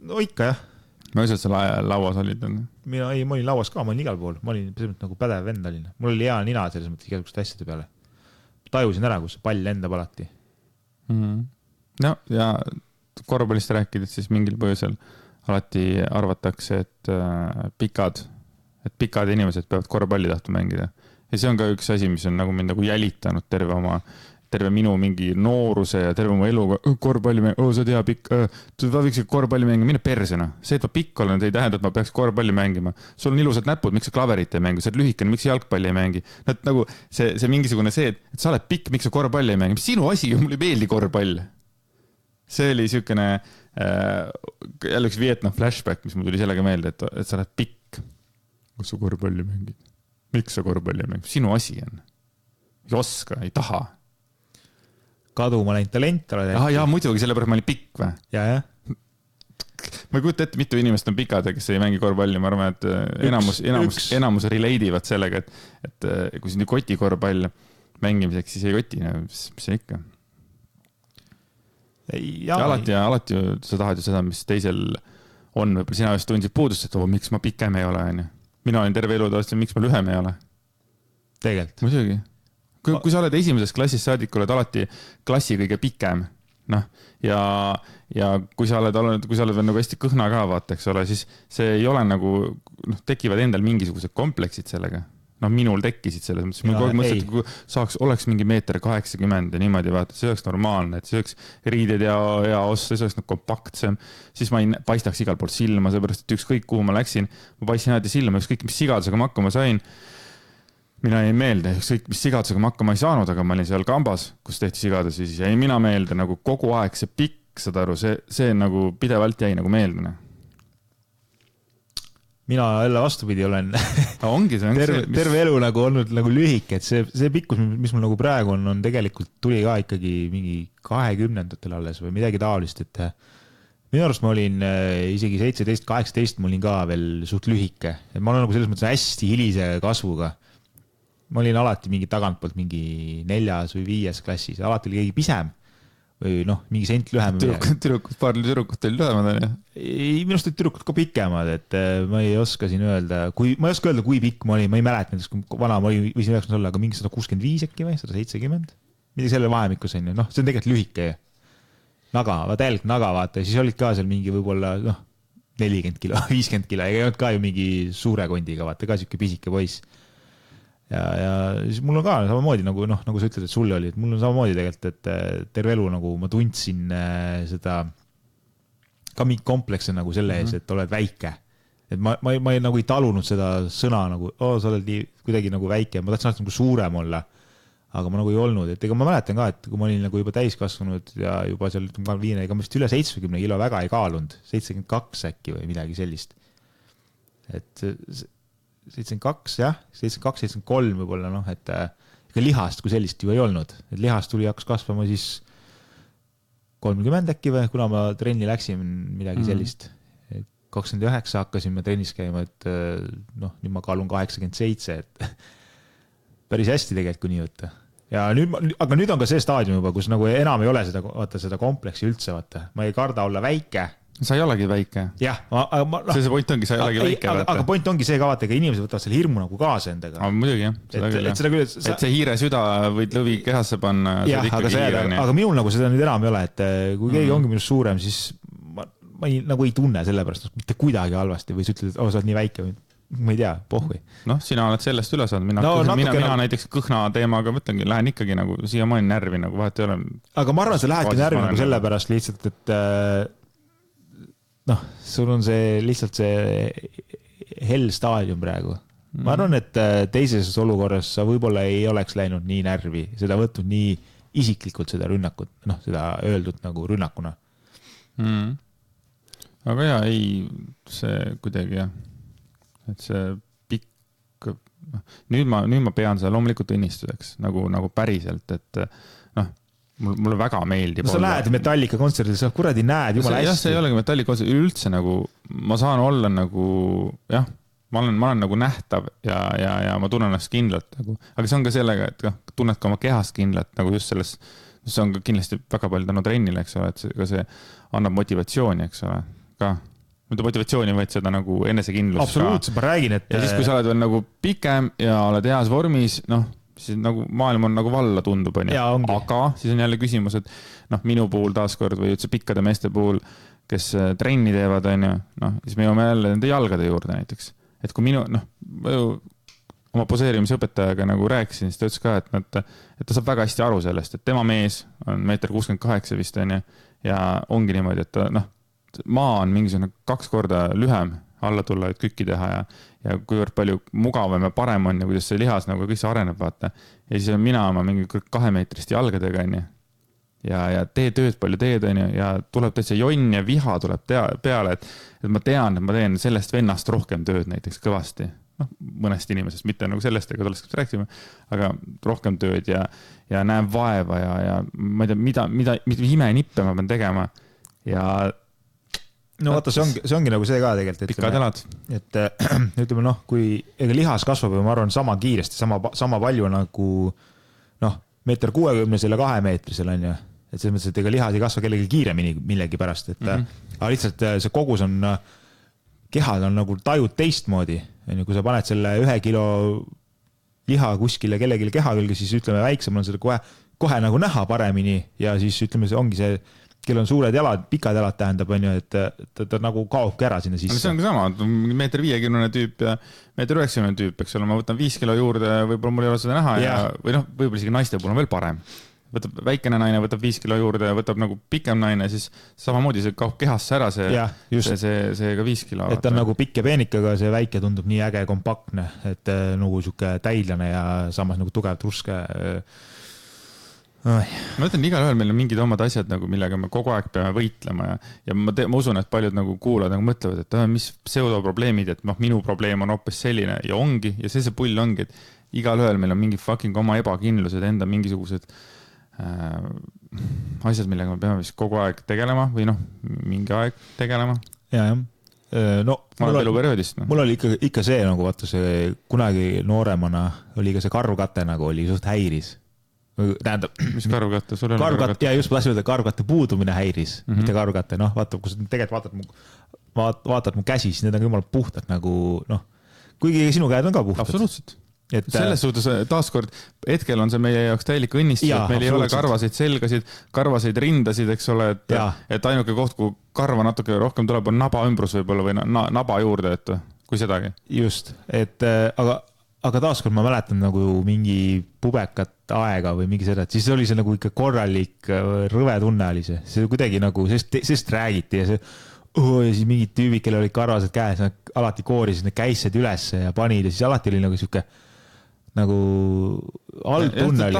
No ikka, jah. Ma ei saa seal lauas olid? Ma olin lauas ka, ma olin igal pool. Ma olin nagu pädev vendalin. Mul oli hea nina selles mõttes igasuguste asjade peale. Tajusin ära, kus pall lendab alati. No, ja korvpallist rääkides siis mingil põhjusel alati arvatakse, et pikad inimesed peavad korvpalli tahtu mängida. Ja see on ka üks asi, mis on nagu mind nagu jälitanud terve minu mingi nooruse ja terve mu eluga korvpalli mängida, sa tea pikk, võiks korvpalli mängida, mine persena. See, et ma pikk olen, ei tähenda, et ma peaks korvpalli mängima. Sul on ilusad näpud, miks sa klaverit ei mängi, sa oled lühikene, miks sa jalgpalli ei mängi. Nagu see mingisugune see, et sa oled pikk, miks sa korvpalli ei mängi. Mis sinu asi, mul ei meeldi korvpall. See oli niisugune jälle üks Vietnam flashback, mis mul tuli sellega meelde, et sa oled pikk. Kus sa korvpalli mängid? Miks sa korvpalli ei mängi? Sinu asi on. Ei oska, ei taha. Kaduma läinud talent oled. Ja muidugi, sellepärast ma olin pikk või? Ja. Ma ei kujuta ette, mitu inimest on pikad, kes ei mängi korvpalli. Ma arvan, et enamus relate'ivad sellega, et kui siin koti korvpall mängimiseks, siis ei koti, mis see ikka. Alati sa tahad ju seda, mis teisel on. Sina just tundsid puudust, et miks ma pikem ei ole. Mina olin terve elu taas, miks ma lühem ei ole. Tegelikult. Muidugi. Kui sa oled esimeses klassis saadik, oled alati klassi kõige pikem. Ja kui sa oled veel nagu hästi kõhna ka, vaata, eks ole, siis see ei ole nagu, tekivad endal mingisugused kompleksid sellega. Minul tekkisid selles mõttes. Ma kogu aeg mõtlesin, et kui oleks mingi 1,80 m ja niimoodi, vaata, see oleks normaalne, et see oleks riided ja oss, see oleks kompaktsem, siis ma ei paistaks igal pool silma, seepärast, et ükskõik kuhu ma läksin, ma paistsin alati silma, ükskõik mis sigadusega ma hakkama sain. Mina ei meelde, ükskõik mis sigadusega ma hakkama ei saanud, aga ma olin seal kambas, kus tehti sigadusi, siis jäi mina meelde nagu kogu aeg see pikk, saad aru, see nagu pidevalt jäi nagu meeldine. mina jälle vastupidi olen ongi see, terve elu nagu olnud nagu lühike, et see pikkus, mis mul nagu praegu on tegelikult tuli ka ikkagi mingi 20-ndatel alles või midagi taolist, et minu arust ma olin isegi 17-18, ma olin ka veel suht lühike, et ma olen nagu selles mõttes hästi hilise kasvuga. Ma olin alati mingi tagantpoolt mingi 4. või 5. klassis, alati oli keegi pisem või noh, mingi sent lühem. Paar tüdrukut oli lühemad, on ju? Ei, minust olid tüdrukud ka pikemad, et ma ei oska siin öelda, kui pikk ma olin, ma ei mäleta näiteks, kui vana ma olin, võisin 9 olla, aga mingi 165 äkki või 170, midagi selle vahemikus on ju, noh, see on tegelikult lühike ju. Naga, vaata, siis olid ka seal mingi võib-olla 40 kilo, 50 kilo, ega ei olnud ka ju mingi suure kondiga, vaata, ka siuke pisike poiss. Ja siis mul on ka samamoodi nagu sa ütled, et sulle oli, et mul on samamoodi tegelikult, et terve elu nagu ma tundsin seda ka mingi komplekse nagu selle ees, et oled väike. Et ma nagu ei talunud seda sõna nagu, sa oled nii kuidagi nagu väike, ma tahtsin alati nagu suurem olla, aga ma nagu ei olnud. Et ega ma mäletan ka, et kui ma olin nagu juba täiskasvanud ja juba seal viine, ega ma vist üle 70 kilo väga ei kaalunud, 72 äkki või midagi sellist. Et 72, jah, 72, 73 võib-olla, et ega lihast kui sellist ju ei olnud. Et lihast hakkas kasvama siis 30 äkki või, kuna ma trenni läksin midagi sellist. 29 hakkasime trennis käima, et nüüd ma kaalun 87, et päris hästi tegelikult kui nii võtta. Ja aga nüüd on ka see staadium juba, kus nagu enam ei ole seda kompleksi üldse, vaata. Ma ei karda olla väike. Sa ei olegi väike. Jah, see point ongi, sa ei olegi väike. Aga point ongi see ka, vaata, ega inimesed võtavad selle hirmu nagu kaasa endaga. Muidugi, jah. Et see hiire süda võid lõvi kehasse panna. Jah, aga minul nagu seda nüüd enam ei ole, et kui keegi ongi minust suurem, siis ma nagu ei tunne selle pärast mitte kuidagi halvasti või sa ütled, et sa oled nii väike või ma ei tea, pohvi. Sina oled sellest üle saanud. Mina näiteks kõhna teemaga mõtlengi, lähen ikkagi nagu siiamaani närvi, nagu vahet ei ole. Aga ma arvan, et sa lähedki närvi nagu selle pärast lihtsalt, et sul on see lihtsalt see hell staadium praegu. Ma arvan, et teises olukorras sa võib-olla ei oleks läinud nii närvi, seda võtnud nii isiklikult seda rünnakut, seda öeldud nagu rünnakuna. Aga jaa, see kuidagi jah, et see pikk, nüüd ma pean seda loomulikult õnnistuseks nagu päriselt, et mulle väga meeldib. Sa lähed Metallica kontserdil, sa kuradi näed jumala hästi. Jah, see ei olegi Metallica kontserdil, üldse nagu ma saan olla nagu, jah, ma olen nagu nähtav ja ma tunnen ennast kindlalt nagu, aga see on ka sellega, et tunned ka oma kehast kindlalt nagu just selles, see on ka kindlasti väga palju tänu trennile, eks ole, et see annab motivatsiooni, eks ole, ka mida motivatsiooni võid seda nagu enesekindlust. Absoluutselt, ma räägin, et ja siis, kui sa oled veel nagu pikem ja oled heas vormis, siis nagu maailm on nagu valla tundub, aga siis on jälle küsimus, et minu puhul taaskord või üldse pikkade meeste puhul, kes trenni teevad, siis me jõuame jälle nende jalgade juurde näiteks. Et kui oma poseerimise õpetajaga nagu rääkisin, siis ta ütles ka, et ta saab väga hästi aru sellest, et tema mees on 1,68 vist ja ongi niimoodi, et maa on mingisugune 2 korda lühem alla tulla, et kükki teha ja kuivõrd palju mugavam ja parem on ja kuidas see lihas nagu kõik see areneb, vaata. Ja siis mina oma mingi 2 meetrist jalgadega ja tee tööd palju teed ja tuleb täitsa jonn ja viha tuleb peale, et ma tean, et ma teen sellest vennast rohkem tööd näiteks kõvasti. Mõnest inimesest, mitte nagu sellest, ega sellest rääksime, aga rohkem tööd ja näen vaeva ja ma ei tea, mida imenippe ma pean tegema ja no vaata, see ongi nagu see ka tegelikult. Pikad elad. Et ütleme, kui ega lihas kasvab, ma arvan, sama kiiresti, sama palju nagu 1,60 selle 2 meetrisel on ju. Et selles mõttes, et ega lihas ei kasva kellegi kiiremini millegi pärast. Aga lihtsalt see kogus on, kehad on nagu tajud teistmoodi. Kui sa paned selle 1 kilo liha kuskile kellelegi keha külge, siis ütleme väiksem on seda kohe nagu näha paremini ja siis ütleme, see ongi see kel on suured jalad, pikad jalad tähendab, on ju, et ta nagu kaobki ära sinna sisse. See on ka sama, 1,50 tüüp ja 1,90 tüüp, eks ole, ma võtan 5 kilo juurde, võib-olla mul ei ole seda näha või võib-olla isegi naiste puhul on veel parem. Võtab väikene naine, võtab 5 kilo juurde ja võtab nagu pikem naine, siis samamoodi see kaob kehasse ära see ka 5 kilo. Et ta on nagu pikk ja peenikaga, see väike tundub nii äge kompaktne, et nagu siuke täidlane ja samas nagu tugev truske. ma ütlen, igal ühel meil on mingid omad asjad, nagu, millega me kogu aeg peame võitlema ja ma usun, et paljud nagu kuulavad, nagu mõtlevad, et mis pseudoprobleemid, et minu probleem on hoopis selline ja ongi, ja see pull ongi, et igal ühel meil on mingi fucking oma ebakindlused, enda mingisugused asjad, millega me peame vist kogu aeg tegelema või mingi aeg tegelema. Ja. No, mul oli ikka see, nagu vaata see kunagi nooremana oli ka see karvkate nagu oli suht häiris. Tähendab, mis karvkatte? Karvkatte, ja just ma tahtsin öelda, karvkatte puudumine häiris, mitte karvkatte, vaata, kui sa tegelikult vaatad mu käsi, siis need on jumala puhtad nagu, kuigi sinu käed on ka puhtad. Absoluutselt. Selles suhtes taaskord, hetkel on see meie jaoks täielik õnnistus, et meil ei ole karvaseid selgasid, karvaseid rindasid, eks ole, et ainuke koht, kui karva natuke rohkem tuleb, on naba ümbrus võib-olla või naba juurde, et kui sedagi. Just, et aga taaskord ma mäletan nagu mingi pubekat aega või mingi seda, et siis oli see nagu ikka korralik rõve tunne oli see. See kuidagi nagu, sest räägiti ja see ja siis mingid tüübid, kellel olid karvased käes, nad alati koorisid need käised üles ja panid ja siis alati oli nagu siuke nagu halb tunne oli.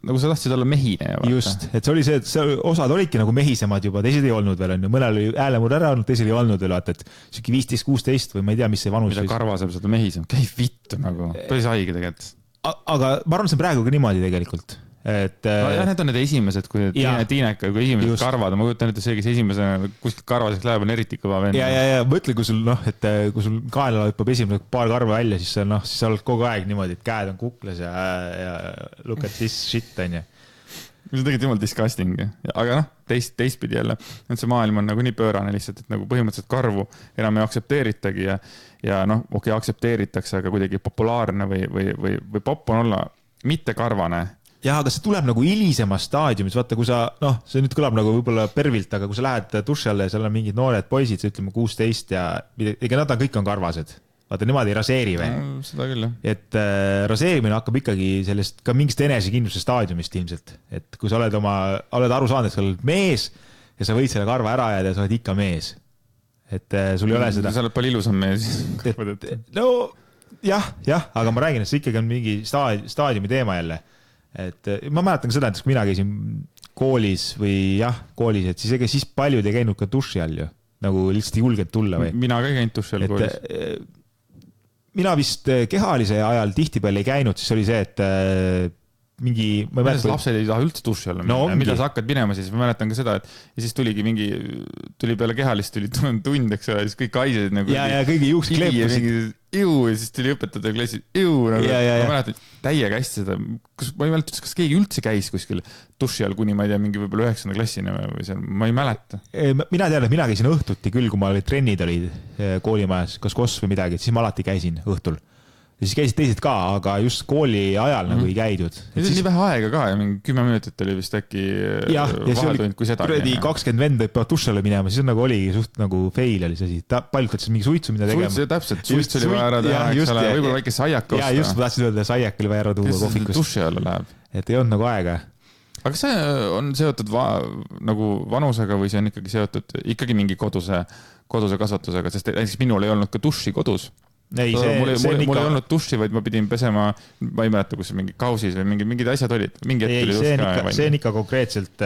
Nagu sa tahtsid olla mehine. Just, et see oli see, et osad olidki nagu mehisemad juba, teised ei olnud veel, mõnel oli häälemur ära olnud, teised ei olnud veel, et siuke 15-16 või ma ei tea, mis see vanus. Mida karvasem seda mehisem, käib vittu nagu, päris haige tegelikult. Aga ma arvan, see praegu ka niimoodi tegelikult. Need on need esimesed, kui tiineka, kui esimesed karvad, ma kujutan, et see, kes esimesena kuskilt karvaseks läheb, on eriti kõva vend. Ja mõtle, kui sul, kui sul kaela lõppab esimene paar karva välja, siis sa oled kogu aeg niimoodi, et käed on kukles ja look at this shit, on ju. See on tegelikult jumal disgusting, aga teistpidi jälle, et see maailm on nagu nii pöörane lihtsalt, et nagu põhimõtteliselt karvu enam ei aktsepteeritagi ja aktsepteeritakse, aga kuidagi populaarne või popp on olla mitte karvane. Ja, aga see tuleb nagu hilisemas staadiumis, vaata, kui sa, see nüüd kõlab nagu võib-olla pervilt, aga kui sa lähed duši alla ja seal on mingid noored poisid, sa ütleme 16 ja ega nad kõik on karvased. Vaata, nemad ei raseeri või. Seda küll, jah. Et raseerimine hakkab ikkagi sellest ka mingist enesekindluse staadiumist ilmselt. Et kui sa oled aru saanud, et sa oled mees ja sa võid selle karva ära jääda ja sa oled ikka mees. Et sul ei ole seda. Sa oled palju ilusam mees. No, jah, aga ma räägin, et see ikkagi on mingi staadiumi teema jälle. Et ma mäletan ka seda, et kui mina käisin koolis või koolis, et siis paljud ei käinud ka duši all ju. Nagu lihtsalt ei julgenud tulla või? Mina ka ei käinud duši all koolis. Mina vist kehalise ajal tihtipeale ei käinud, siis oli see, et mingi... Lapsed ei taha üldse duši alla minna. Mida sa hakkad minema, siis ma mäletan ka seda, et ja siis tuli peale kehalist, tuli tund, eks ole, siis kõik haisesid nagu... Ja kõigi juuks kleepusid. Ja siis tuli õpetada klassi, nagu, ma mäletan täiega hästi seda, ma ei mäleta, kas keegi üldse käis kuskil duši all kuni, ma ei tea, mingi võib-olla 9. klassini või seal, ma ei mäleta. Mina tean, et mina käisin õhtuti küll, kui ma trennid olid koolimajas, kas koss või midagi, siis ma alati käisin õhtul. Ja siis käisid teised ka, aga just kooli ajal nagu ei käidud. See oli nii vähe aega ka ja mingi 10 minutit oli vist äkki vahetund, kui seda. 20 vend peavad dušale minema, siis nagu oli suht nagu fail oli see asi. Paljud võtsid mingi suitsu mida tegema. Täpselt, suits oli vaja ära teha, võib-olla väike saiak osta. Ja just, ma tahtsin öelda, saiak oli vaja ära tuua kohvikust. Duši alla läheb. Et ei olnud nagu aega. Aga see on seotud nagu vanusega või see on ikkagi seotud ikkagi mingi koduse kasvatusega, sest näiteks minul ei olnud ka duši kodus. Ei, mul ei olnud duši, vaid ma pidin pesema, ma ei mäleta, kus mingi kausis või mingid asjad olid. See on ikka konkreetselt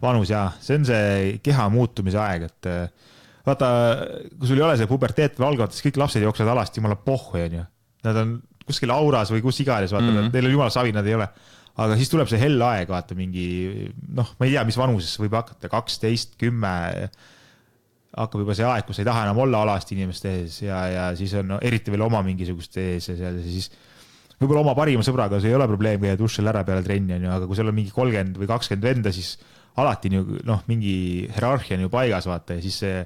vanus, jah. See on see keha muutumise aeg, et vaata, kui sul ei ole see puberteet või algavad, siis kõik lapsed jooksavad alasti jumala pohhu, on ju. Nad on kuskil auras või kus iganes, vaata, neil on jumala savi, nad ei ole. Aga siis tuleb see hell aeg, vaata, mingi, ma ei tea, mis vanuses võib hakata, 12, 10, hakkab juba see aeg, kus ei taha enam olla alasti inimeste ees ja siis on eriti veel oma mingisuguste ees ja siis võib-olla oma parima sõbraga see ei ole probleem käia dušil ära peale trenni, aga kui seal on mingi 30 või 20 venda, siis alati mingi hierarhia on ju paigas, vaata, ja siis see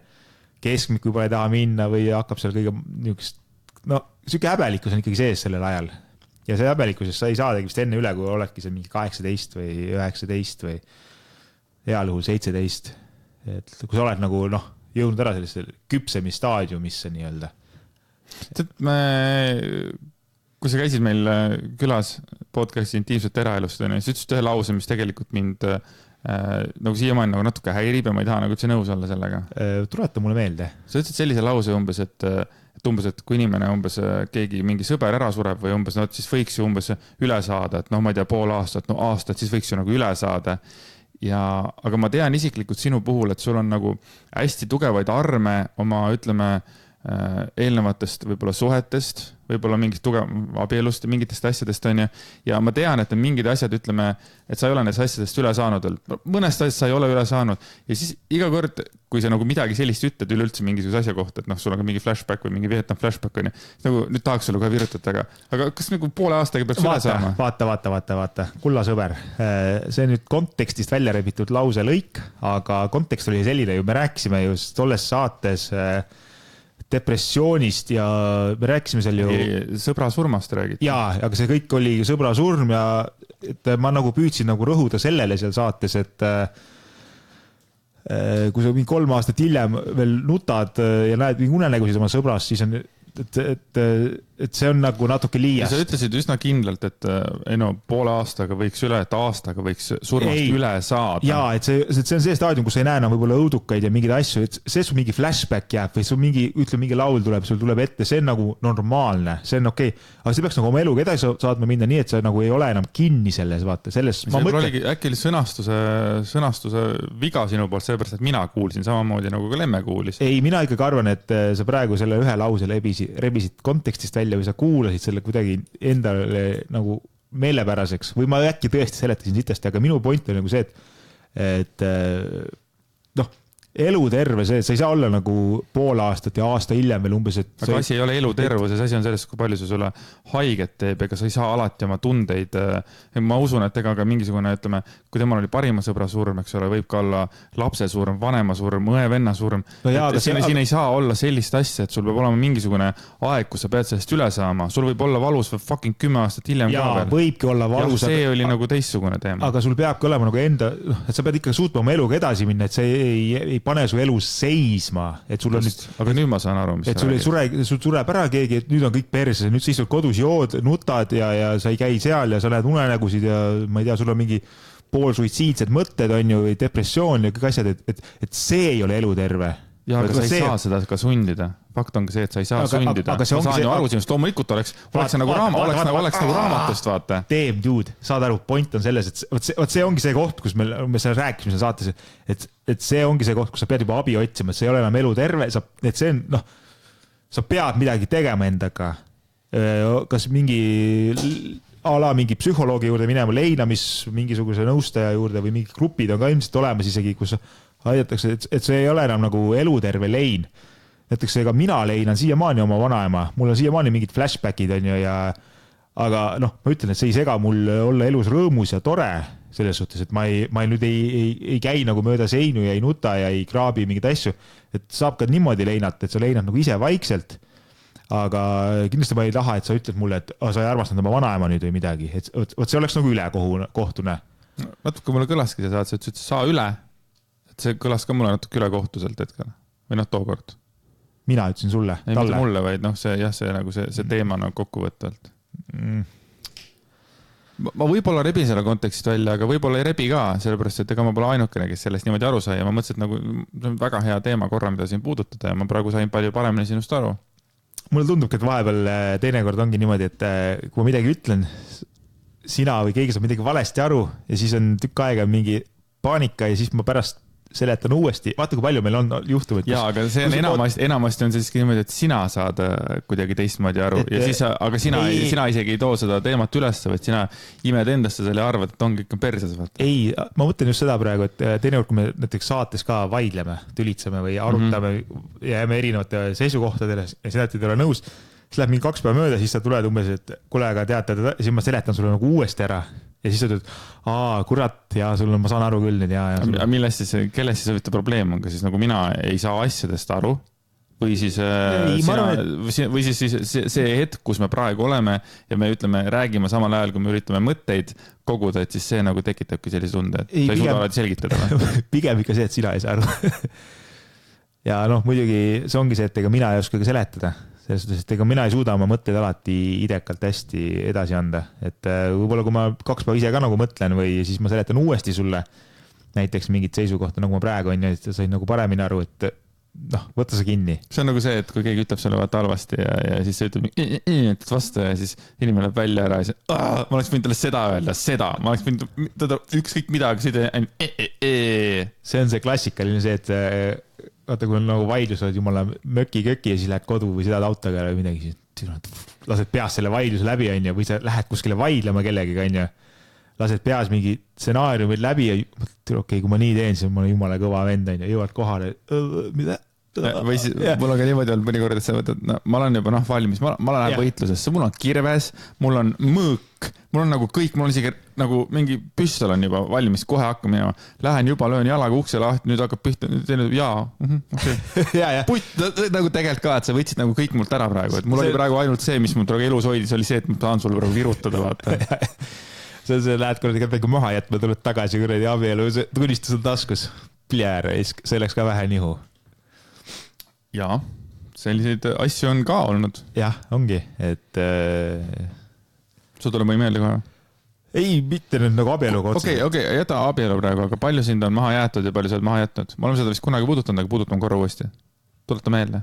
keskmik võib-olla ei taha minna või hakkab seal kõige niisugust, siuke häbelikkus on ikkagi sees sellel ajal. Ja see häbelikkusest sa ei saadagi vist enne üle, kui oledki see mingi 18 või 19 või heal juhul 17. Et kui sa oled nagu, jõudnud ära sellise küpsemisstaadiumisse nii-öelda. Kui sa käisid meil külas podcasti intiimset eraelust, siis ütlesid ühe lause, mis tegelikult mind nagu siiamaani nagu natuke häirib ja ma ei taha nagu üldse nõus olla sellega. Tuleta mulle meelde. Sa ütlesid sellise lause umbes, et umbes, et kui inimene umbes keegi mingi sõber ära sureb või umbes, no siis võiks ju umbes üle saada, et noh, ma ei tea, pool aastat, no aastat, siis võiks ju nagu üle saada. Aga ma tean isiklikult sinu puhul, et sul on nagu hästi tugevaid arme oma, ütleme, eelnevatest võib-olla suhetest, võib-olla mingist abielust ja mingitest asjadest on ju. Ja ma tean, et on mingid asjad, ütleme, et sa ei ole nendest asjadest üle saanud. Mõnest asjast sa ei ole üle saanud. Ja siis iga kord, kui sa nagu midagi sellist ütled üleüldse mingisuguse asja kohta, et noh, sul on ka mingi flashback või mingi Vietnam flashback on ju, nagu nüüd tahaks sulle kohe virutada, aga kas nagu poole aastaga peaks üle saama? Vaata. Kulla sõber. See nüüd kontekstist välja rebitud lause lõik, aga kontekst oli selline ju, me rääkisime just tolles saates depressioonist ja me rääkisime seal ju... Sõbra surmast räägid. Jaa, aga see kõik oli sõbra surm ja et ma nagu püüdsin nagu rõhuda sellele seal saates, et kui sa mingi 3 aastat hiljem veel nutad ja näed mingi unenägusid oma sõbrast, siis on... Et see on nagu natuke liiast. Sa ütlesid üsna kindlalt, et poole aastaga võiks üle, et aastaga võiks surmast üle saada. Jaa, et see on see staadium, kus sa ei näe enam võib-olla õudukaid ja mingeid asju, et see sul mingi flashback jääb või sul mingi laul tuleb, sul tuleb ette, see on nagu normaalne, see on okei. Aga see peaks nagu oma eluga edasi saatma minna nii, et sa nagu ei ole enam kinni selles, vaata, selles ma mõtlen. Äkki oli sõnastuse viga sinu poolt, sellepärast, et mina kuulsin samamoodi nagu ka Lemme kuulis. Ei, mina ikkagi arvan, et sa praegu selle ühe lause rebisid kontekstist välja või sa kuulasid selle kuidagi endale nagu meelepäraseks või ma äkki tõesti seletasin sitasti, aga minu point on nagu see, et noh, eluterve see, sa ei saa olla nagu pool aastat ja aasta hiljem veel umbes, et... Aga asi ei ole eluterve, see asi on selles, kui palju see sulle haiget teeb, ega sa ei saa alati oma tundeid. Ma usun, et ega ka mingisugune, ütleme, kui temal oli parima sõbra surm, eks ole, võib ka olla lapse surm, vanema surm, õe-venna surm. No jaa, siin ei saa olla sellist asja, et sul peab olema mingisugune aeg, kus sa pead sellest üle saama. Sul võib olla valus või fucking 10 aastat hiljem ka veel. Võibki olla valus. Ja see oli nagu teistsugune teema. Aga sul peabki olema nagu enda, et sa pead ikka suutma oma eluga edasi minna, et see ei pane su elu seisma, et sul on nüüd... Aga nüüd ma saan aru, mis et sul sureb ära keegi, et nüüd on kõik perses, nüüd sa istud kodus, jood, nutad ja sa ei käi seal ja sa näed unenägusid ja ma ei tea, sul on mingi poolsuitsiidsed mõtted on ju, või depressioon ja kõik asjad, et see ei ole eluterve. Ja, aga sa ei saa seda ka sundida. Fakt on ka see, et sa ei saa sundida. Ma saan ju aru sinust, loomulikult oleks nagu raamatust, vaata. Teem, dude, saad aru, point on selles, et see ongi see koht, kus me rääkisime saates, et see ongi see koht, kus sa pead juba abi otsima, et see ei ole enam elu terve, et see on, noh, sa pead midagi tegema endaga. Kas mingi psühholoogi juurde minema, leinamis mingisuguse nõustaja juurde või mingi grupid on ka ilmselt olemas isegi, kus aidatakse, et see ei ole enam nagu eluterve lein. Näiteks ega mina leinan siiamaani oma vanaema, mul on siiamaani mingid flashbackid on ju aga noh, ma ütlen, et see ei sega mul olla elus rõõmus ja tore selles suhtes, et ma nüüd ei käi nagu mööda seinu ja ei nuta ja ei kraabi mingeid asju, et saab ka niimoodi leinata, et sa leinad nagu ise vaikselt, aga kindlasti ma ei taha, et sa ütled mulle, et sa ei armastanud oma vanaema nüüd või midagi, et see oleks nagu ülekohtune. Natuke mulle kõlaski see saad, sa ütlesid, saa üle. See kõlas ka mulle natuke üle kohtuselt hetkel. Või noh, tookord. Mina ütlesin sulle. Ei, mitte mulle, vaid noh, see teema on kokkuvõttelt. Ma võib-olla rebin selle kontekstist välja, aga võib-olla ei rebi ka, sellepärast, et ega ma pole ainukene, kes sellest niimoodi aru sai ja ma mõtlesin, et nagu, see on väga hea teema korra, mida siin puudutada ja ma praegu sain palju paremini sinust aru. Mulle tundubki, et vahepeal teinekord ongi niimoodi, et kui ma midagi ütlen, sina või keegi saab midagi valesti aru ja siis on tükk aega mingi paanika ja siis ma pärast seletan uuesti. Vaata, kui palju meil on juhtumid. Jaa, aga see on enamasti on see niimoodi, et sina saad kuidagi teistmoodi aru. Aga sina isegi ei too seda teemat üles, vaid sina imed endasse selle ja arvad, et on kõik perses. Ei, ma mõtlen just seda praegu, et teinekord, kui me näiteks saates ka vaidleme, tülitseme või arutame ja jääme erinevate seisukohtadele ja sina ei ole nõus, siis läheb mingi 2 päeva mööda, siis sa tuled umbes, et kuule, aga tead, siis ma seletan sulle nagu uuesti ära. Ja siis ütled, kurat, ja ma saan aru küll nüüd. Millest siis, kelles siis võtta probleem on? Kas siis nagu mina ei saa asjadest aru? Või siis, see hetk, kus me praegu oleme ja me ütleme, räägime samal ajal, kui me üritame mõtteid koguda, et siis see nagu tekitabki sellise tunde, et sa ei suuda alati selgitada. Pigem ikka see, et sina ei saa aru. Ja noh, muidugi see ongi see, et ega mina ei oska ka seletada. Selles suhtes, et ega mina ei suuda oma mõtteid alati idekalt hästi edasi anda. Et võib-olla kui ma 2 päeva ise ka nagu mõtlen või siis ma seletan uuesti sulle näiteks mingit seisukohta, nagu ma praegu on ja sa said nagu paremini aru, et noh, võta see kinni. See on nagu see, et kui keegi ütleb sulle vaata halvasti ja siis see ütleb et vastu ja siis inimene läheb välja ära ja siis ma oleks võinud talle seda öelda, ma oleks võinud teda ükskõik midagi, see See on see klassikaline see, et vaata, kui on nagu vaidlus, oled jumala möki-köki ja siis lähed kodu või sõidad autoga või midagi, siis lased peas selle vaidluse läbi, on ju, või sa lähed kuskile vaidlema kellegiga, on ju. Lased peas mingi stsenaariumid läbi ja okei, kui ma nii teen, siis ma olen jumala kõva vend, on ju, jõuad kohale, mida? Või siis mul on ka niimoodi olnud mõnikord, et sa võtad, ma olen juba valmis, ma lähen võitlusesse, mul on kirves, mul on mõõk, mul on nagu kõik, mul on isegi nagu mingi püstol on juba valmis, kohe hakkama minema, lähen juba, löön jalaga ukse lahti, nüüd hakkab pihta, putt, nagu tegelikult ka, et sa võtsid nagu kõik mult ära praegu, et mul oli praegu ainult see, mis mul praegu elus hoidis, oli see, et ma tahan sulle praegu virutada, vaata. sa lähed kuradi käpega maha jätma, tuled tagasi kuradi abielu, tunnistus on taskus, pljäära, see läks ka vähe nihu. Jaa, selliseid asju on ka olnud. Jah, ongi, et... Sul tuleb ei meelde kohe? Ei, mitte nüüd nagu abieluga otsa. Okei, jäta abielu praegu, aga palju sind on maha jäetud ja palju sa oled maha jätnud? Ma olen seda vist kunagi puudutanud, aga puudutan korra uuesti. Tuleta meelde.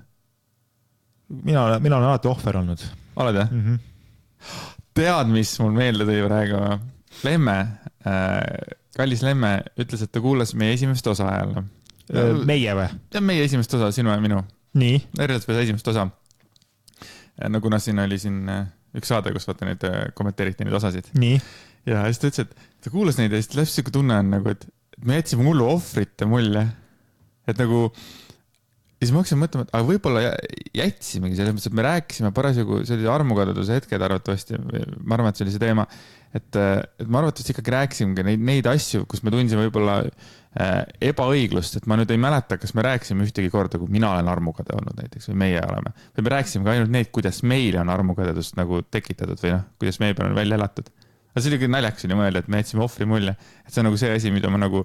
Mina olen alati ohver olnud. Oled, jah? Tead, mis mul meelde tõi praegu? Lemme, kallis Lemme, ütles, et ta kuulas meie esimest osa jälle. Meie või? Ja meie esimest osa, sinu ja minu. Nii? Erilaspeas esimest osa. Kuna siin oli üks saade, kus vaata neid kommenteeriti neid osasid. Nii? Ja siis ta ütles, et ta kuulas neid ja siis läbi siuke tunne on nagu, et me jätsime mullu ohvrite mulje. Et nagu, ja siis ma hakkasin mõtlema, et aga võib-olla jätsimegi selles mõttes, et me rääkisime parasjagu, see oli armukadeduse hetked arvatavasti, ma arvan, et see oli see teema, et ma arvatavasti ikkagi rääkisimegi neid asju, kus me tundsime võib-olla ebaõiglust, et ma nüüd ei mäleta, kas me rääkisime ühtegi korda, kui mina olen armukade olnud näiteks või meie oleme. Või me rääkisime ka ainult neid, kuidas meile on armukadedust nagu tekitatud või kuidas meie peal on välja elatud. Aga see oli küll naljaks oli mõelda, et me jätsime ohvri mulje. Et see on nagu see asi, mida ma nagu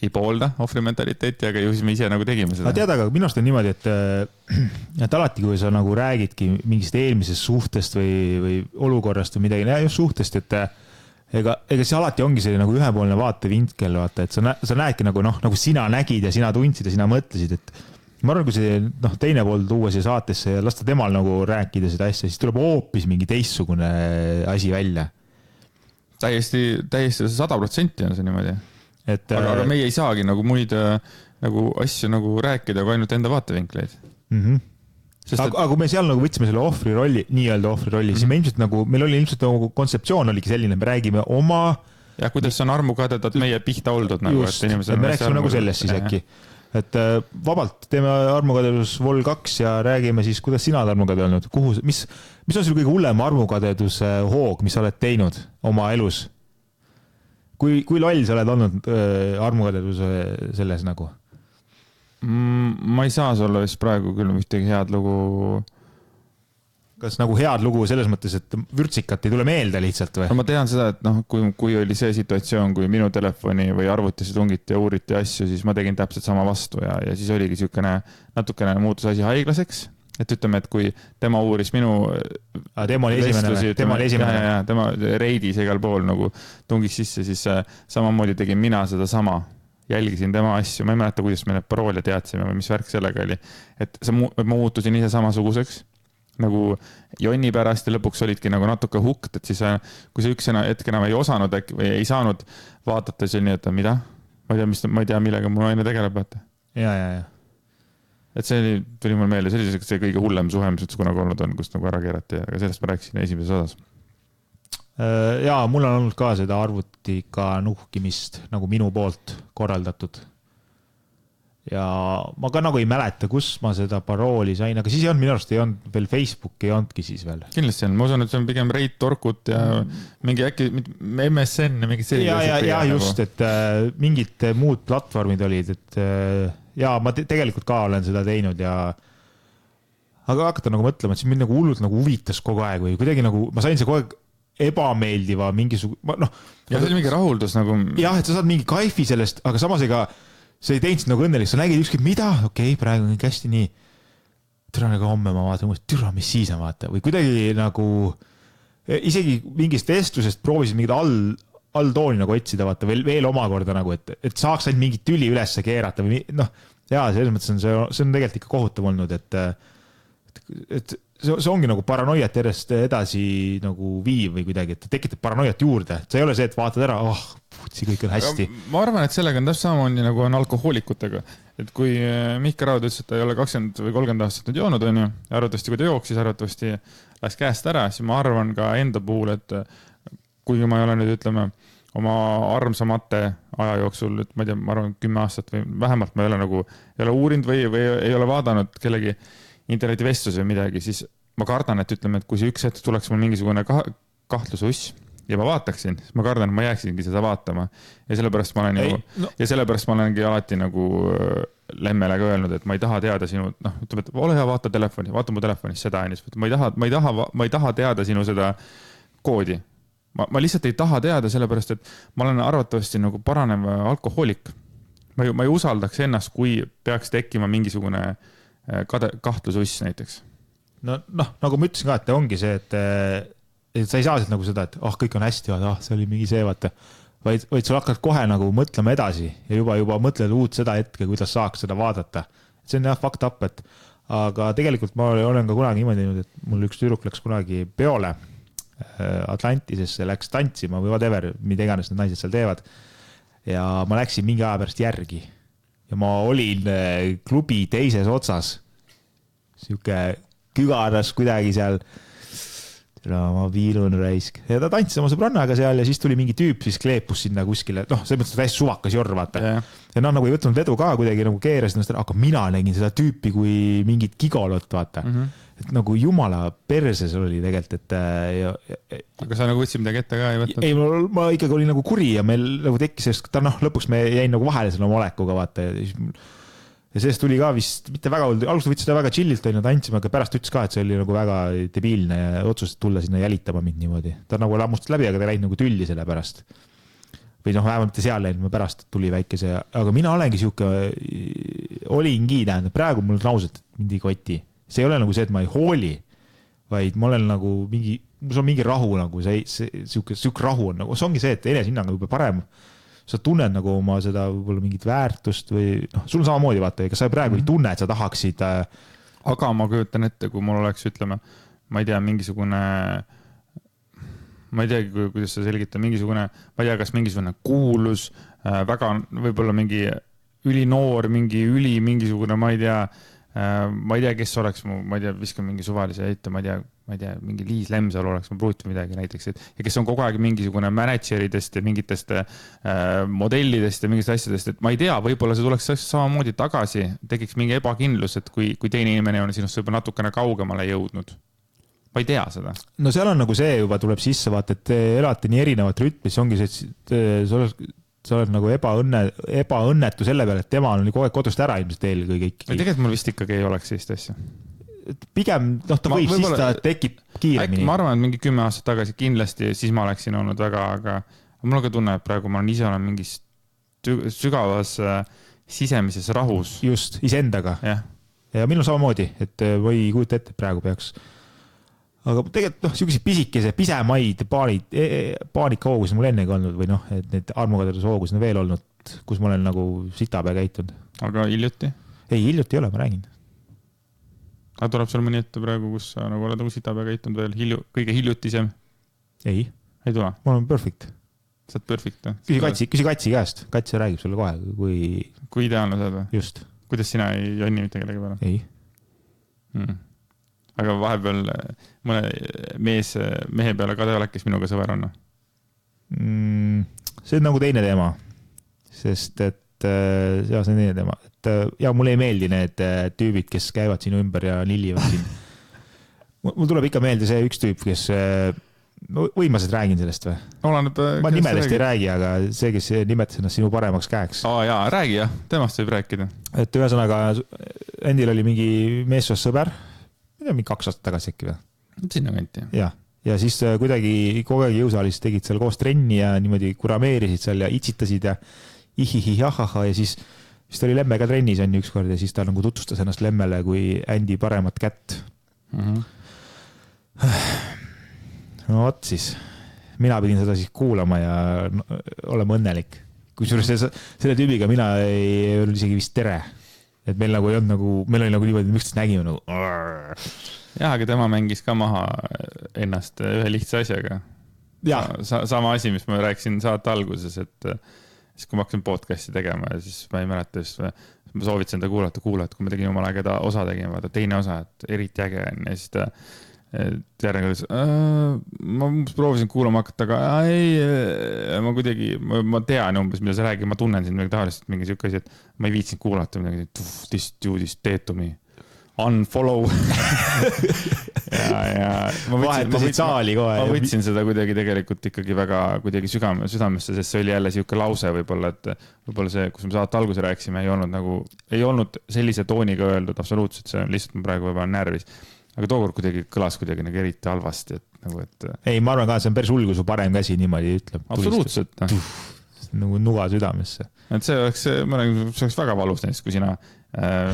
ei poolda ohvri mentaliteeti, aga ju siis me ise nagu tegime seda. Tead, aga minu arust on niimoodi, et alati, kui sa nagu räägidki mingist eelmisest suhtest või olukorrast või midagi, just suhtest, et ega siis alati ongi see nagu ühepoolne vaatevinkel, vaata, et sa näedki nagu sina nägid ja sina tundsid ja sina mõtlesid, et ma arvan, kui see teine pool tuua siia saatesse ja lasta temal nagu rääkida seda asja, siis tuleb hoopis mingi teistsugune asi välja. Täiesti 100% on see niimoodi. Aga meie ei saagi nagu muid nagu asju nagu rääkida, kui ainult enda vaatevinkleid. Aga kui me seal nagu võtsime selle ohvri rolli, nii-öelda ohvri rolli, siis me ilmselt nagu, meil oli ilmselt nagu kontseptsioon oligi selline, me räägime oma... Ja kuidas on armukadedad meie pihta oldud nagu, just, et me rääksime nagu sellest siis äkki. Et vabalt teeme armukadedus vol 2 ja räägime siis, kuidas sina oled armukade olnud. Mis on sul kõige hullem armukadeduse hoog, mis sa oled teinud oma elus? Kui loll sa oled olnud armukadeduse selles nagu? Ma ei saa sulle vist praegu küll ühtegi head lugu. Kas nagu head lugu selles mõttes, et vürtsikat ei tule meelde lihtsalt või? No ma tean seda, et kui oli see situatsioon, kui minu telefoni või arvutisse tungiti ja uuriti asju, siis ma tegin täpselt sama vastu ja siis oligi siukene natukene muutus asi haiglaseks. Et ütleme, et kui tema uuris minu tema oli esimene. Ja, tema reidis igal pool nagu tungis sisse, siis samamoodi tegin mina seda sama. Jälgisin tema asju, ma ei mäleta, kuidas me need paroole teadsime või mis värk sellega oli. Et ma muutusin ise samasuguseks nagu jonni pärast ja lõpuks olidki nagu natuke hukt, et siis kui sa üks hetk enam ei osanud või ei saanud vaadata, siis oli nii, et mida? Ma ei tea, millega mu aine tegeleb, vaata. Ja. Et see tuli mul meelde, see oli see kõige hullem suhe, mis üldse kunagi olnud on, kust nagu ära keerati, aga sellest ma rääkisin esimeses osas. Jaa, mul on olnud ka seda arvutiga nuhkimist nagu minu poolt korraldatud. Ja ma ka nagu ei mäleta, kus ma seda parooli sain, aga siis ei olnud minu arust, ei olnud veel Facebook, ei olnudki siis veel. Kindlasti on, ma usun, et see on pigem Reit Torkut ja mingi äkki MSN ja mingi selline. Ja just, et mingid muud platvormid olid, et ma tegelikult ka olen seda teinud ja aga hakata nagu mõtlema, et siis mind nagu hullult nagu huvitas kogu aeg või kuidagi nagu, ma sain see kogu aeg ebameeldiva mingisugune, ja see oli mingi rahuldus nagu... Jah, et sa saad mingi kaifi sellest, aga samas ega sa ei teinud nagu õnnelik, sa nägid ükskõik mida, okei, praegu on kõik hästi nii, türa nagu homme ma vaatan, türa, mis siis on vaata, või kuidagi nagu, isegi mingist vestlusest proovisid mingid alltooni nagu otsida, vaata, veel omakorda nagu, et saaks ainult mingit tüli ülesse keerata või jaa, selles mõttes on see on tegelikult ikka kohutav olnud, et see ongi nagu paranoiat järjest edasi nagu viiv või kuidagi, et tekitab paranoiat juurde. See ei ole see, et vaatad ära, putsi, kõik on hästi. Ma arvan, et sellega on täpselt samamoodi nagu on alkohoolikutega. Et kui Mihkel Raud ütles, et ta ei ole 20 või 30 aastat nüüd joonud, on ju, arvatavasti kui ta jooksis, arvatavasti läks käest ära, siis ma arvan ka enda puhul, et kuigi ma ei ole nüüd, ütleme, oma armsamate aja jooksul, et ma ei tea, ma arvan 10 aastat või vähemalt ma ei ole uurinud või ei ole vaadanud kellegi internetivestluse või midagi, siis ma kardan, et ütleme, et kui see üks hetk tuleks mul mingisugune kahtlususs ja ma vaataksin, siis ma kardan, et ma jääksingi seda vaatama. Ja sellepärast ma olengi alati nagu Lemmele ka öelnud, et ma ei taha teada sinu, ütleme, et ole hea, vaata mu telefonis seda ainult. Ma ei taha teada sinu seda koodi. Ma lihtsalt ei taha teada, sellepärast, et ma olen arvatavasti nagu paranev alkohoolik. Ma ei usaldaks ennast, kui peaks tekkima mingisugune kahtlususs näiteks. No, nagu ma ütlesin ka, et ongi see, et sa ei saa nagu seda, et kõik on hästi, see oli mingi see, vaata. Vaid sul hakkad kohe nagu mõtlema edasi ja juba mõtled uut seda hetke, kuidas saaks seda vaadata. See on jah fucked up, aga tegelikult ma olen ka kunagi niimoodi teinud, et mul üks tüdruk läks kunagi peole Atlantisesse, läks tantsima või whatever, mida iganes need naised seal teevad. Ja ma läksin mingi aja pärast järgi. Ja ma olin klubi teises otsas. Siuke kügaras kuidagi seal. Ma viilun raisk. Ja ta tantsis oma sõbrannaga seal ja siis tuli mingi tüüp, siis kleepus sinna kuskile. See mõttes täiesti suvakas jorr, vaata. Ja nagu ei võtnud vedu ka kuidagi nagu keeras ennast, aga mina nägin seda tüüpi kui mingit gigolot, vaata. Et nagu jumala perses oli tegelikult, et... Aga sa nagu võtsid midagi ette ka ei võtnud? Ei, ma ikkagi olin nagu kuri ja meil nagu tekkis, ta lõpuks me jäin nagu vahele selle oma olekuga, vaata. Ja sellest tuli ka vist, mitte väga, alguses võttis seda väga chillilt oli tantsima, aga pärast ütles ka, et see oli nagu väga debiilne ja otsustas tulla sinna jälitama mind niimoodi. Ta nagu lammustas läbi, aga ta läinud nagu tülli selle pärast. Või vähemalt mitte seal läinud, ma pärast tuli väikese, aga mina olengi siuke, olingi tähendab, praegu mul on ausalt mind ei koti. See ei ole nagu see, et ma ei hooli, vaid ma olen nagu sul on mingi rahu nagu, siuke rahu on nagu, see ongi see, et enesehinnang on juba parem. Sa tunned nagu oma seda võib-olla mingit väärtust või sul on samamoodi vaata, ega sa praegu ei tunne, et sa tahaksid. Aga ma kujutan ette, kui mul oleks, ütleme, ma ei tea, mingisugune, ma ei teagi, kuidas sa selgita, mingisugune, ma ei tea, kas mingisugune kuulus, väga võib-olla mingi ülinoor, mingisugune, ma ei tea, kes oleks ma ei tea, viskan mingi suvalise ette, ma ei tea, mingi Liis Lemsal oleks ma pruut või midagi näiteks, ja kes on kogu aeg mingisugune manageridest ja mingitest modellidest ja mingist asjadest, et ma ei tea, võib-olla see tuleks samamoodi tagasi, tekiks mingi ebakindlus, et kui teine inimene on sinust võib-olla natukene kaugemale jõudnud. Ma ei tea seda. No seal on nagu see juba tuleb sisse vaata, et te elate nii erinevat rütmis, ongi see, et sa oled nagu ebaõnnetu selle peale, et tema on kogu aeg kodust ära ilmselt eelkõige ikkagi. Tegelikult mul vist ikkagi ei oleks sellist asja. Pigem, ta võib siis ta tekib kiiremini. Ma arvan, et mingi 10 aastat tagasi kindlasti, siis ma oleksin olnud väga, aga mul ka tunne, et praegu ma ise olen mingis sügavas sisemises rahus. Just, iseendaga. Ja minul samamoodi, et või kujuta ette, praegu peaks. Aga tegelikult siukesed pisikese, pisemaid paanikahoogus mul ennegi olnud või et need armukaderdusehoogus on veel olnud, kus ma olen nagu sitapea käitunud. Aga hiljuti? Ei, hiljuti ei ole, ma räägin. Aga tuleb seal mõni ette praegu, kus sa nagu oled sitapea käitunud veel kõige hiljutisem? Ei. Ei tule? Ma olen perfect. Sa oled perfect? Küsi Katsi käest. Katsi räägib sulle kohe, kui ideaalne sa oled või? Just. Kuidas sina ei jonni mitte kellegi peale? Ei. Aga vahepeal mõne mehe peale ka te oled, kes minuga sõver on? See on nagu teine teema. Sest et see on teine teema. Ja mulle ei meeldi need tüübid, kes käivad sinu ümber ja nillivad siin. Mul tuleb ikka meelde see üks tüüp, kes võimased räägin sellest või? Ma nimelest ei räägi, aga see, kes nimetas ennast sinu paremaks käeks. Jaa, räägi jah, temast võib rääkida. Et ühesõnaga, endil oli mingi meessoost sõber, mingi 2 aastat tagasi äkki või? Sinna kanti. Ja siis kuidagi kogu aeg jõusaalis tegid seal koos trenni ja niimoodi kurameerisid seal ja itsitasid ja ihihihahaha ja siis ta oli Lemmega trennis on ükskord ja siis ta nagu tutvustas ennast Lemmele kui Andy paremat kätt. No võt siis, mina pidin seda siis kuulama ja olema õnnelik. Kusjuures selle tüübiga mina ei olnud isegi vist tere. et meil nagu ei olnud nagu, meil oli nagu niimoodi, me üksteist nägime nagu. Jah, aga tema mängis ka maha ennast ühe lihtsa asjaga. Sama asi, mis ma rääkisin saate alguses, et siis kui ma hakkasin podcasti tegema ja siis ma ei mäleta, siis ma soovitasin ta kuulata, et kui ma tegin omal aega osa tegin, vaata teine osa, et eriti äge on ja siis ta järgmine ütles, ma proovisin kuulama hakata, aga ei, ma kuidagi, ma tean umbes, mida sa räägid, ma tunnen sind midagi tavaliselt mingi siuke asi, et ma ei viitsinud kuulata midagi, this dude is dead to me. Unfollow. ja vahetasid saali kohe. Ma võtsin seda kuidagi tegelikult ikkagi väga kuidagi südamesse, sest see oli jälle siuke lause võib-olla, et võib-olla see, kus me saate alguse rääkisime, ei olnud sellise tooniga öeldud absoluutselt, see on lihtsalt praegu võib-olla närvis. Aga tookord kuidagi kõlas kuidagi nagu eriti halvasti, et nagu, et... Ei, ma arvan ka, see on päris hull, kui su parem käsi niimoodi ütleb. Absoluutselt. Nagu nuga südamesse. Et see oleks väga valus näiteks, kui sina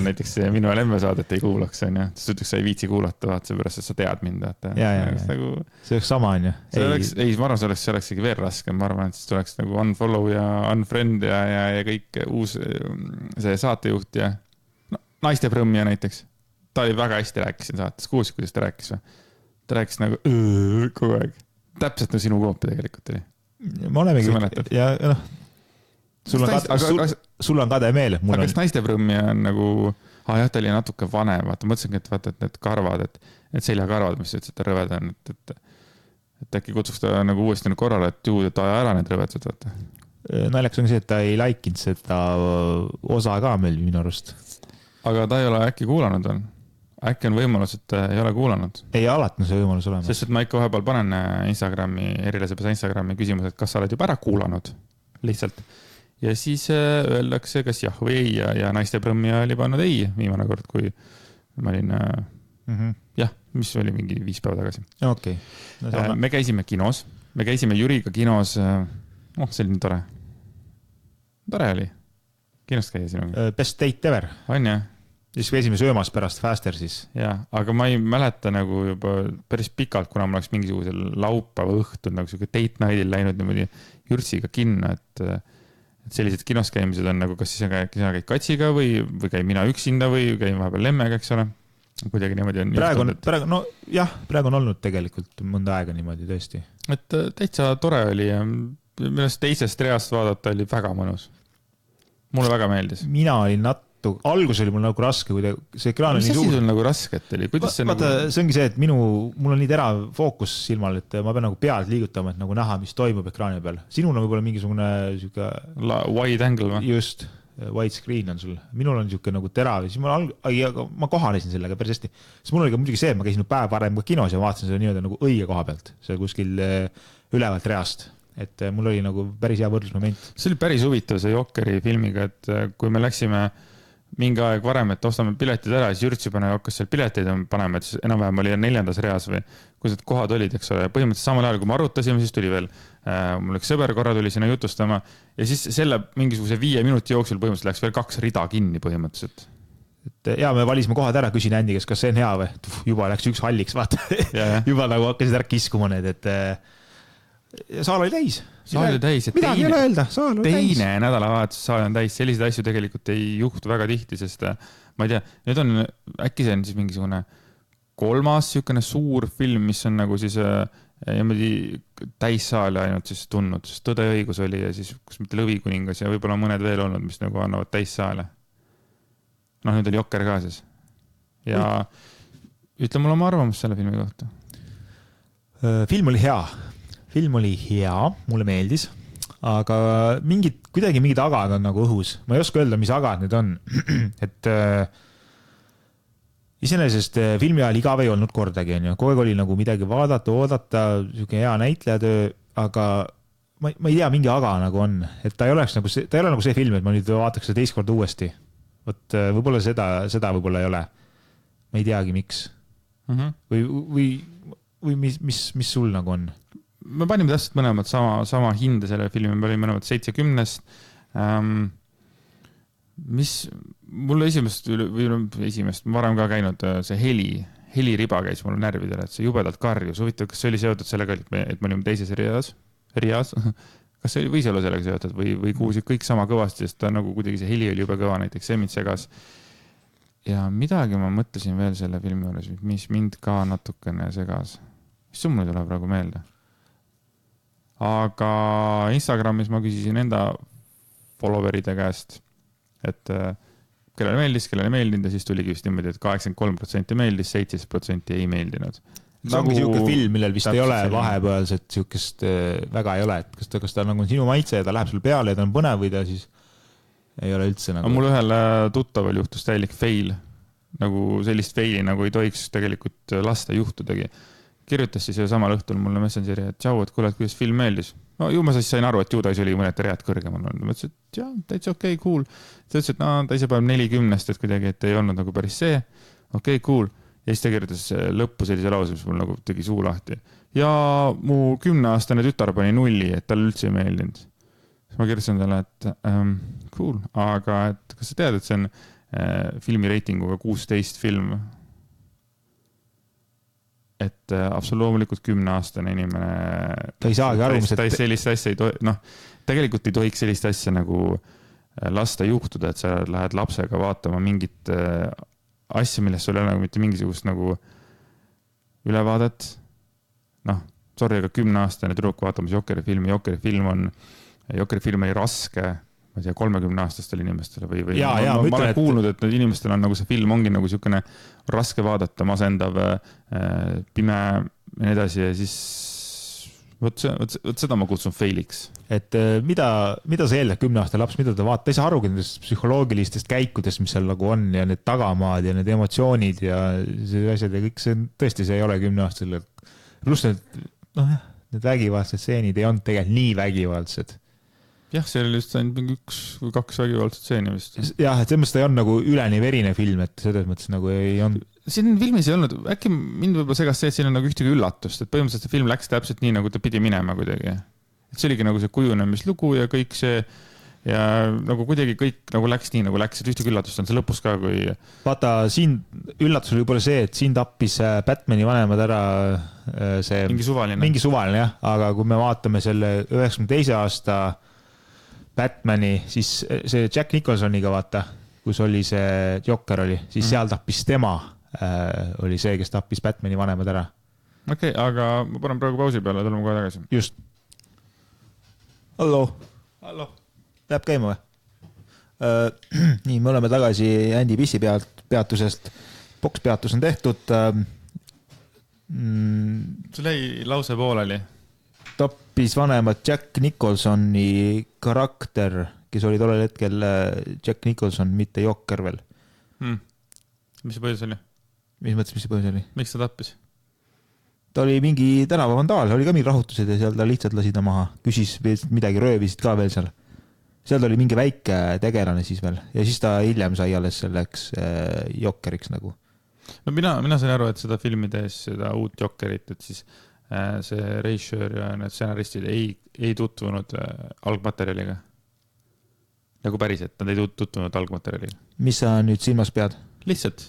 näiteks minu LM saadet ei kuulaks, on ju. Sest ütleks, sa ei viitsi kuulata, vaat seepärast, et sa tead mind. See oleks sama, on ju. Ei, ma arvan, see oleks veel raskem. Ma arvan, et siis tuleks nagu unfollow ja unfriend ja kõik uus see saatejuht ja naiste prõmmija näiteks. Ta oli väga hästi rääkisin saates. Kuulsid, kuidas ta rääkis või? Ta rääkis nagu kogu aeg. Täpselt nagu sinu koopi tegelikult oli. Ma olemegi. Ja sul on kade meel. Aga kas naisteprõmmija on nagu, jah, ta oli natuke vanem, vaata, mõtlesingi, et vaata, et need karvad, et seljakarvad, mis ütles, et ta rõved on, et äkki kutsuks ta nagu uuesti korrale, et juud, et aja ära need rõvedsed, vaata. Naljaks on see, et ta ei laikinud seda osa ka meil minu arust. Aga ta ei ole äkki kuulanud on? Äkki on võimalus, et ei ole kuulanud? Ei, alati on see võimalus olema. Sest, et ma ikka vahepeal panen Erilasepesa Instagrami küsimus, et kas sa oled juba ära kuulanud lihtsalt. Ja siis öeldakse, kas jah või ei ja naisteprõmmija oli pannud ei viimane kord, kui ma olin jah, mis oli mingi 5 päeva tagasi. Okay. Me käisime kinos, me käisime Jüriga kinos, see oli nii tore. Tore oli. Kinost käia sinuga. Best date ever. On jah? Siis käisime söömas pärast Faster siis. Jaa, aga ma ei mäleta nagu juba päris pikalt, kuna ma oleks mingisugusel laupäeva õhtul nagu siuke date night'il läinud niimoodi Jürtsiga kinno, et sellised kinos käimised on nagu, kas siis käid katsiga või käin mina üksinda või käin vahepeal lemmega, eks ole. Kuidagi niimoodi on. Praegu on olnud tegelikult mõnda aega niimoodi tõesti. Et täitsa tore oli ja millest teisest reast vaadata oli väga mõnus. Mulle väga meeldis. Mina olin algus oli mul nagu raske, kui see ekraan oli nii suur. Mis asi sul nagu rasket oli? Vaata, see ongi see, et mul on nii terav fookus silmal, et ma pean nagu pealt liigutama, et nagu näha, mis toimub ekraani peal. Sinul on võib-olla mingisugune siuke... Wide angle või? Just, wide screen on sul. Minul on siuke nagu terav. Siis ma kohanesin sellega päris hästi. Siis mul oli ka muidugi see, et ma käisin päev varem ka kinos ja vaatasin seda nii-öelda nagu õige koha pealt. See kuskil ülevalt reast. Et mul oli nagu päris hea võrdlusmoment. See oli päris huvitav see Jokeri filmiga, et kui me läksime mingi aeg varem, et ostame piletid ära, siis Jürts juba hakkas seal pileteid panema, et enam-vähem oli 4. reas või kus need kohad olid, eks ole. Põhimõtteliselt samal ajal, kui me arutasime, siis tuli veel, mul üks sõber korra tuli sinna jutustama ja siis selle mingisuguse 5 minuti jooksul põhimõtteliselt läks veel 2 rida kinni põhimõtteliselt. Ja me valisime kohad ära, küsin Andy, kas see on hea või? Juba läks üks halliks, vaata. Juba nagu hakkasid ära kiskuma need, et saal oli täis. Saal oli täis. Midagi ei ole öelda, saal oli täis. Teine nädalavahetus saal on täis. Selliseid asju tegelikult ei juhtu väga tihti, sest ma ei tea, nüüd on, äkki see on siis mingisugune 3. siukene suur film, mis on nagu siis täis saali ainult siis tundnud, sest Tõde ja õigus oli ja siis kus mitte Lõvikuningas ja võib-olla mõned veel olnud, mis nagu annavad täis saale. Nüüd oli Jokker ka siis. Ja ütle mulle oma arvamus selle filmi kohta. Film oli hea, mulle meeldis, aga kuidagi mingid agad on nagu õhus. Ma ei oska öelda, mis agad need on. Et iseenesest filmi ajal igav ei olnud kordagi. Kogu aeg oli nagu midagi vaadata, oodata, siuke hea näitlejatöö, aga ma ei tea, mingi aga nagu on. Et ta ei ole nagu see film, et ma nüüd vaataks seda teist korda uuesti. Võib-olla seda võib-olla ei ole. Ma ei teagi, miks. Või mis sul nagu on? Me panime täpselt mõlemad sama hinde selle filmi, me olime mõlemad 70-st. Mis mulle esimest, ma varem ka käinud, see heliriba käis mulle närvidele, et see jubedalt karjus. Huvitav, kas see oli seotud sellega, et me olime teises reas? Kas see võis olla sellega seotud või kuusid kõik sama kõvasti, sest ta nagu kuidagi see heli oli jube kõva, näiteks see mind segas. ja midagi ma mõtlesin veel selle filmi juures, mis mind ka natukene segas. Mis sul mul ei tule praegu meelde? Aga Instagramis ma küsisin enda followeride käest, et kellele meeldis, kellele ei meeldinud ja siis tuligi vist niimoodi, et 83% meeldis, 17% ei meeldinud. See ongi siuke film, millel vist ei ole vahepealset siukest väga ei ole, et kas ta nagu on sinu maitse ja ta läheb sulle peale ja ta on põnev või ta siis ei ole üldse nagu... Mul ühel tuttaval juhtus täielik fail, nagu sellist faili nagu ei tohiks tegelikult lasta juhtudagi. Kirjutas siis samal õhtul mulle Messengeri, et tšau, et kuule, et kuidas film meeldis. No ju ma siis sain aru, et ju ta oli mõned read kõrgemal. Ma ütlesin, et jah, täitsa okei, cool. Ta ütles, et ta ise päev 40, et kuidagi, et ei olnud nagu päris see. Okei, cool. Ja siis ta kirjutas lõppu sellise lause, mis mul nagu tegi suu lahti. Ja mu 10-aastane tütar pani 0, et tal üldse ei meeldinud. Ma kirjutasin talle, et cool, aga et kas sa tead, et see on filmi reitinguga 16 film? Et absoluutlikult 10-aastane inimene... Ta ei saagi aru, ta sellist asja ei tohi... Noh, tegelikult ei tohiks sellist asja nagu lasta juhtuda, et sa lähed lapsega vaatama mingit asja, millest sul ei ole nagu mitte mingisugust nagu ülevaadet. Noh, sorry, aga 10-aastane tüdruk vaatamas Jokeri filmi. Jokeri film oli raske, ma ei tea, 30-aastastel inimestele või ma olen kuulnud, et need inimestel on nagu see film ongi nagu niisugune raske vaadata, masendav, pime ja nii edasi ja siis võt seda ma kutsun failiks. Et mida sa eeldad 10-aastane laps, mida ta vaatab, ta ei saa arugi nendest psühholoogilistest käikudest, mis seal nagu on ja need tagamaad ja need emotsioonid ja see asjad ja kõik see, tõesti see ei ole 10-aastasele. Pluss need vägivaldsed stseenid ei olnud tegelikult nii vägivaldsed. Jah, see oli just ainult mingi 1 või 2 vägivaldset stseeni vist. Jah, et selles mõttes ta ei olnud nagu üleni verine film, et selles mõttes nagu ei olnud... Siin filmis ei olnud, äkki mind võib-olla segas see, et siin on nagu ühtegi üllatust, et põhimõtteliselt see film läks täpselt nii, nagu ta pidi minema kuidagi. Et see oligi nagu see kujunemislugu ja kõik see ja nagu kuidagi kõik nagu läks nii, nagu läks, et ühtegi üllatust on see lõpus ka, kui... Vaata, siin üllatus oli võib-olla see, et siin tappis Batmani vanemad ära see... Mingi suvaline, jah, aga kui me vaatame selle 92. aasta Batmani, siis see Jack Nicholsoniga vaata, kus oli see Joker oli, siis seal tappis tema, oli see, kes tappis Batmani vanemad ära. Okei, aga ma panen praegu pausi peale, tuleme kohe tagasi. Just. Hallo. Läheb käima või? Nii, me oleme tagasi Andy Pissi peatusest. Bokspeatus on tehtud. Sul jäi lause pooleli. Tappis vanemad Jack Nicholsoni karakter, kes oli tollel hetkel Jack Nicholson, mitte Joker veel. Mis see põhjus oli? Mis mõttes, mis see põhjus oli? Miks ta tappis? Ta oli mingi tänavavandaal, oli ka mingi rahutused ja seal ta lihtsalt lasi ta maha. Küsis midagi, röövisid ka veel seal. Seal oli mingi väike tegelane siis veel ja siis ta hiljem sai alles selleks Jokeriks nagu. No mina sain aru, et seda filmi tees seda uut Jokerit, et siis see režissöör ja need stsenaristid ei tutvunud algmaterjaliga. Nagu päriselt, nad ei tutvunud algmaterjaliga. Mis sa nüüd silmas pead? Lihtsalt.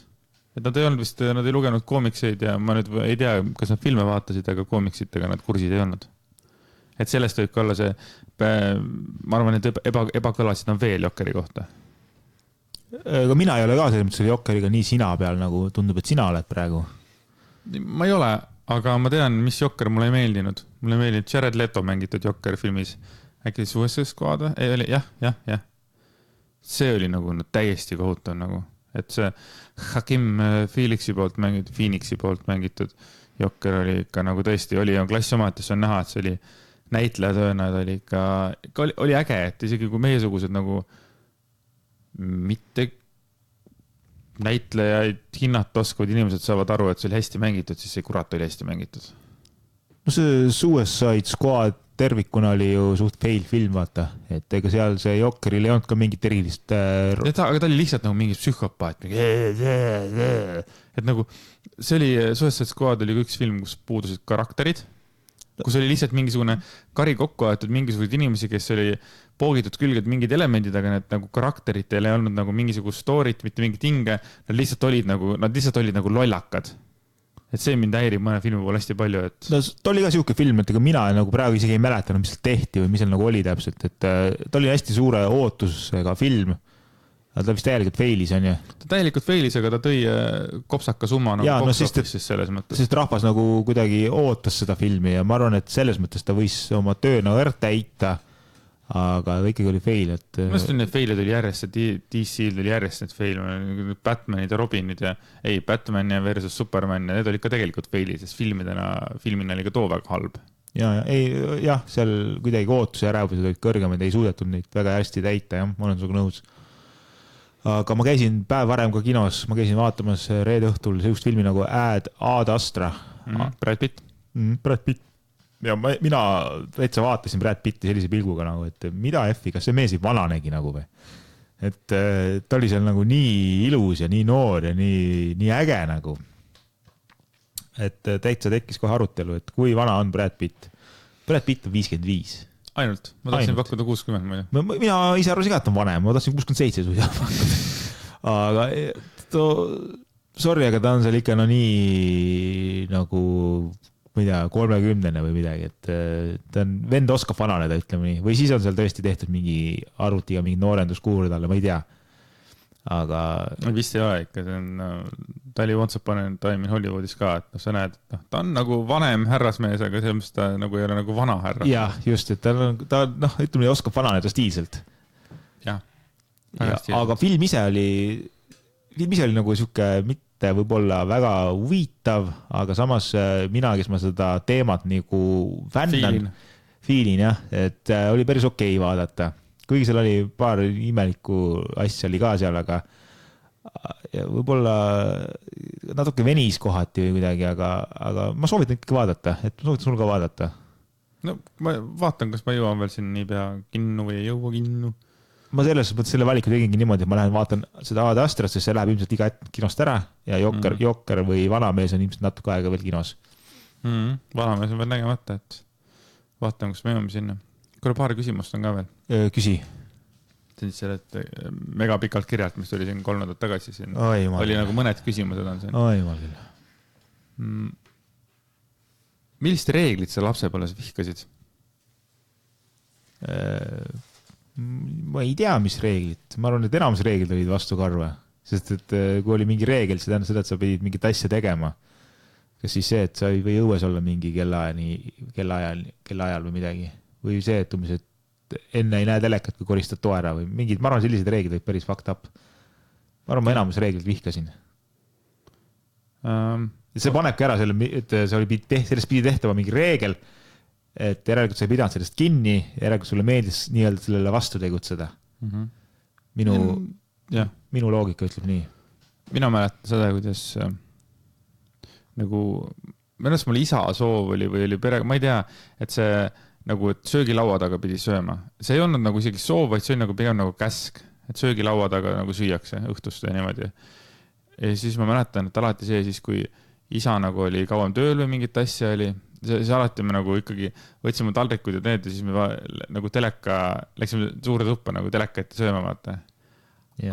Et nad ei olnud vist, nad ei lugenud koomikseid ja ma nüüd ei tea, kas nad filme vaatasid, aga koomiksitega nad kursid ei olnud. Et sellest võib ka olla see, ma arvan, et ebakõlasid on veel Jokeri kohta. Aga mina ei ole ka selles mõttes Jokeriga nii sina peal, nagu tundub, et sina oled praegu. Ma ei ole, aga ma tean, mis Joker mulle ei meeldinud. Mulle ei meeldinud Jared Leto mängitud Joker filmis. Äkki Suicide Squad? Ei, oli, jah. See oli nagu täiesti kohutav nagu. Et see Hakim Phoenixi poolt mängitud Joker oli ikka nagu tõesti, oli klassi omates on näha, et see oli näitlejatööna, ta oli ikka oli äge, et isegi kui meiesugused nagu mitte näitlejaid hinnata oskavad inimesed saavad aru, et see oli hästi mängitud, siis see kurat oli hästi mängitud. No see Suicide Squad tervikuna oli ju suht fail film, vaata. Et ega seal see Jokeril ei olnud ka mingit erilist... Aga ta oli lihtsalt nagu mingi psühhopaat. Et nagu, see oli, Suicide Squad oli üks film, kus puudusid karakterid, kus oli lihtsalt mingisugune kari kokku aetud mingisugused inimesi, kes oli poogitud külged mingid elemendid, aga need nagu karakteritel ei olnud nagu mingisugust story't, mitte mingit hinge, nad lihtsalt olid nagu lollakad. Et see mind häirib mõne filmi pool hästi palju, et... No, ta oli ka siuke film, et ega mina nagu praegu isegi ei mäletanud, mis seal tehti või mis seal nagu oli täpselt, et ta oli hästi suure ootusega film, aga ta vist täielikult failis, on ju? Ta täielikult failis, aga ta tõi kopsaka summa nagu box-office'is selles mõttes. Sest rahvas nagu kuidagi ootas seda filmi ja ma arvan, et selles mõttes ta võis oma töö nagu ära täita, aga ikkagi oli fail, et... Ma mõtlen, need failid oli järjest, DC-l oli järjest need fail, Batmanid ja Robinid ja... Ei, Batman ja versus Superman ja need olid ka tegelikult failid, sest filmina oli ka too väga halb. Jah, seal kuidagi ootus ja rääbused olid kõrgemad, ei suudetud neid väga hästi täita, jah, ma olen sinuga nõus. Aga ma käisin päev varem ka kinos, ma käisin vaatamas reede õhtul sellist filmi nagu Ad Astra. Brad Pitt. Brad Pitt. Ja mina täitsa vaatasin Brad Pitti sellise pilguga nagu, et mida F-i, kas see mees ei vananegi nagu või? Et ta oli seal nagu nii ilus ja nii noor ja nii äge nagu. Et täitsa tekkis kohe arutelu, et kui vana on Brad Pitt. Brad Pitt on 55. Ainult, ma tahtsin pakkuda 60 muidu. Mina ise arvasin ka, et on vanem, ma tahtsin 67 suisa pakkuda. Aga sorry, aga ta on seal ikka nii nagu... ma ei tea, 30 või midagi, et ta on, vend oskab vananeda, ütleme nii. Või siis on seal tõesti tehtud mingi arvutiga mingi noorenduskuur talle, ma ei tea. Aga... Vist ei ole ikka, see on, ta oli Once Upon a Time in Hollywoodis ka, et sa näed, et ta on nagu vanem härrasmees, aga selles mõttes ta nagu ei ole nagu vana härra. Jah, just, et ta ütleme, oskab vananeda stiilselt. Jah. Aga film ise oli nagu siuke võib-olla väga huvitav, aga samas mina, kes ma seda teemat nagu fiilin jah, et oli päris okei vaadata. Kuigi seal oli paar imelikku asja oli ka seal, aga võib-olla natuke venis kohati või midagi, aga ma soovitan ikkagi vaadata, et ma soovitan sul ka vaadata. No ma vaatan, kas ma jõuan veel siin nii pea kinnu või ei jõua kinnu. Ma selles mõttes selle valiku tegingi niimoodi, et ma lähen vaatan seda Ad Astrast, sest see läheb ilmselt iga kinost ära ja Jokker või Vanamees on ilmselt natuke aega veel kinos. Vanamees on veel nägemata, et vaatame, kus me jõuame sinna. Kuule, paar küsimust on ka veel. Küsi. Selle mega pikalt kirjalt, mis tuli siin 3 nädalat tagasi. Oli nagu mõned küsimused on siin. Jumal küll. Millist reeglit sa lapsepõlves vihkasid? Ma ei tea, mis reeglid. Ma arvan, et enamus reeglid olid vastu karva. Sest et kui oli mingi reegel, see tähendab seda, et sa pidid mingit asja tegema. Kas siis see, et sa ei või õues olla mingi kellaajal või midagi. Või see, et umbes, et enne ei näe telekat, kui koristad too ära või mingid, ma arvan, sellised reeglid olid päris fucked up. Ma arvan, ma enamus reeglid vihkasin. See panebki ära selle, et sellest pidi tehtama mingi reegel, et järelikult sa ei pidanud sellest kinni, järelikult sulle meeldis nii-öelda sellele vastu tegutseda. Minu loogika ütleb nii. Mina mäletan seda, kuidas nagu, mõnes mul isa soov oli või oli pere, ma ei tea, et see nagu, et söögilaua taga pidi sööma. See ei olnud nagu isegi soov, vaid see oli nagu pigem nagu käsk, et söögilaua taga nagu süüakse õhtust ja niimoodi. Ja siis ma mäletan, et alati see siis, kui isa nagu oli kauem tööl või mingit asja oli, siis alati me nagu ikkagi võtsime taldrikud ja need ja siis me nagu läksime suurde tuppa nagu teleka ette sööma vaata.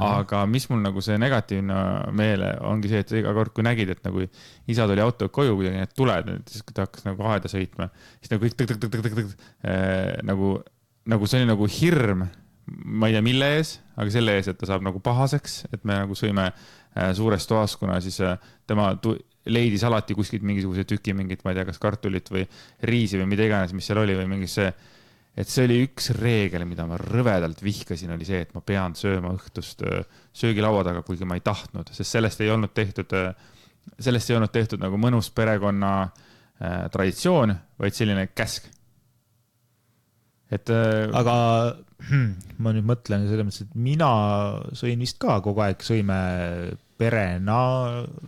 Aga mis mul nagu see negatiivne meele ongi see, et iga kord kui nägid, et nagu isad oli auto koju, kui need tuled, siis kui ta hakkas nagu aeda sõitma, siis nagu kõik nagu see oli nagu hirm, ma ei tea mille ees, aga selle ees, et ta saab nagu pahaseks, et me nagu sõime suures toas, kuna siis tema leidis alati kuskilt mingisuguse tüki mingit, ma ei tea, kas kartulit või riisi või mida iganes, mis seal oli või mingi see, et see oli üks reegel, mida ma rõvedalt vihkasin, oli see, et ma pean sööma õhtust söögilaua taga, kuigi ma ei tahtnud, sest sellest ei olnud tehtud nagu mõnus perekonna traditsioon, vaid selline käsk. Aga ma nüüd mõtlen selles mõttes, et mina sõin vist ka kogu aeg, sõime perena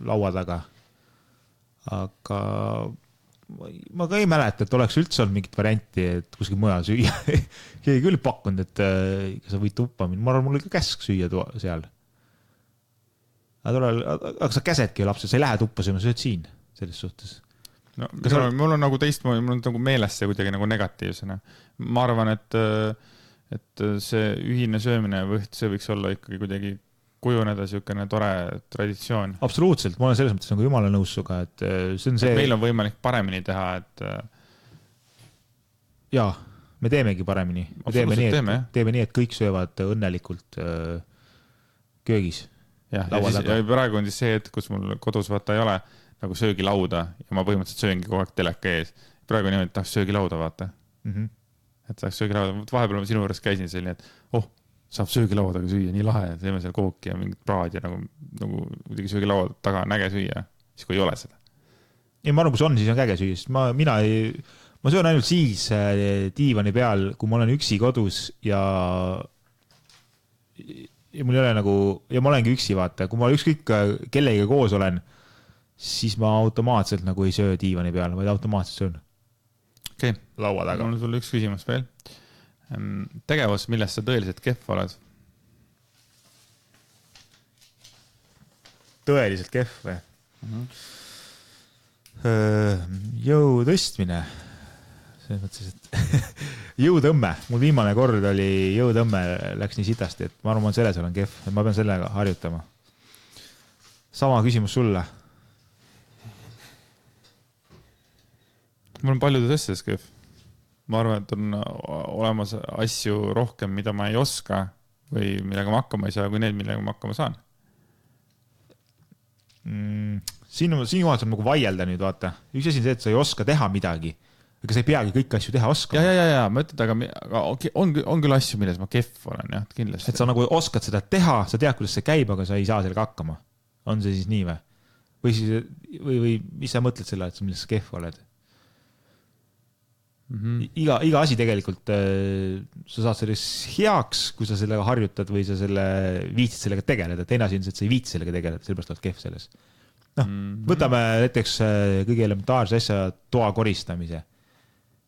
laua taga. Aga ma ka ei mäleta, et oleks üldse olnud mingit varianti, et kuskil mujal süüa. Keegi küll pakkunud, et sa võid tuppa minna. Ma arvan, mul oli ka käsk süüa seal. Aga sa käsedki lapsed, sa ei lähe tuppa sööma, sa sööd siin selles suhtes. No, mul on nagu teistmoodi, mul on nagu meeles see kuidagi nagu negatiivsena. Ma arvan, et see ühine söömine või see võiks olla ikkagi kuidagi kujuneda siukene tore traditsioon. Absoluutselt, ma olen selles mõttes nagu jumala nõus suga, et see on see... Meil on võimalik paremini teha, et... Jaa, me teemegi paremini. Me teeme nii, et kõik söövad õnnelikult köögis. ja praegu on siis see, et kus mul kodus vaata ei ole nagu söögilauda ja ma põhimõtteliselt sööngi kogu aeg teleka ees. Praegu niimoodi, et tahaks söögilauda vaata. Et tahaks söögilauda. Vahepeal ma sinu juures käisin selline, et saab söögilaudaga süüa, nii lahe, teeme seal kooki ja mingit praad ja nagu muidugi söögilauda taga on äge süüa, siis kui ei ole seda. Ei, ma arvan, kus on, siis on äge süüa, sest ma söön ainult siis diivani peal, kui ma olen üksi kodus ja mul ei ole nagu, ja ma olengi üksi, vaata, kui ma ükskõik kellegagi koos olen, siis ma automaatselt nagu ei söö diivani peal, vaid automaatselt söön. Okay. Laua taga. Mul on sulle üks küsimus veel. Tegevus, millest sa tõeliselt kehv oled? Tõeliselt kehv või? Jõu tõstmine. Selles mõttes, et jõutõmme. Mul viimane kord oli jõutõmme, läks nii sitasti, et ma arvan, selles olen kehv. Ma pean sellega harjutama. Sama küsimus sulle. Mul on paljudes asjades kehv. Ma arvan, et on olemas asju rohkem, mida ma ei oska või millega ma hakkama ei saa, kui need, millega ma hakkama saan. Sinu vahel saab nagu vaielda nüüd, vaata. Üks asi on see, et sa ei oska teha midagi. Ega sa ei peagi kõik asju teha oskama. Ja, ma ütlen, aga on küll asju, milles ma kehv olen, jah, kindlasti. Et sa nagu oskad seda teha, sa tead, kuidas see käib, aga sa ei saa sellega hakkama. On see siis nii või? Või mis sa mõtled selle, et sa milles sa kehv oled? Iga asi tegelikult sa saad selles heaks, kui sa sellega harjutad või sa viitsid sellega tegeleda. Teine asi on see, et sa ei viitsi sellega tegeleda, sellepärast oled kehv selles. Võtame näiteks kõige elementaarse asja toa koristamise.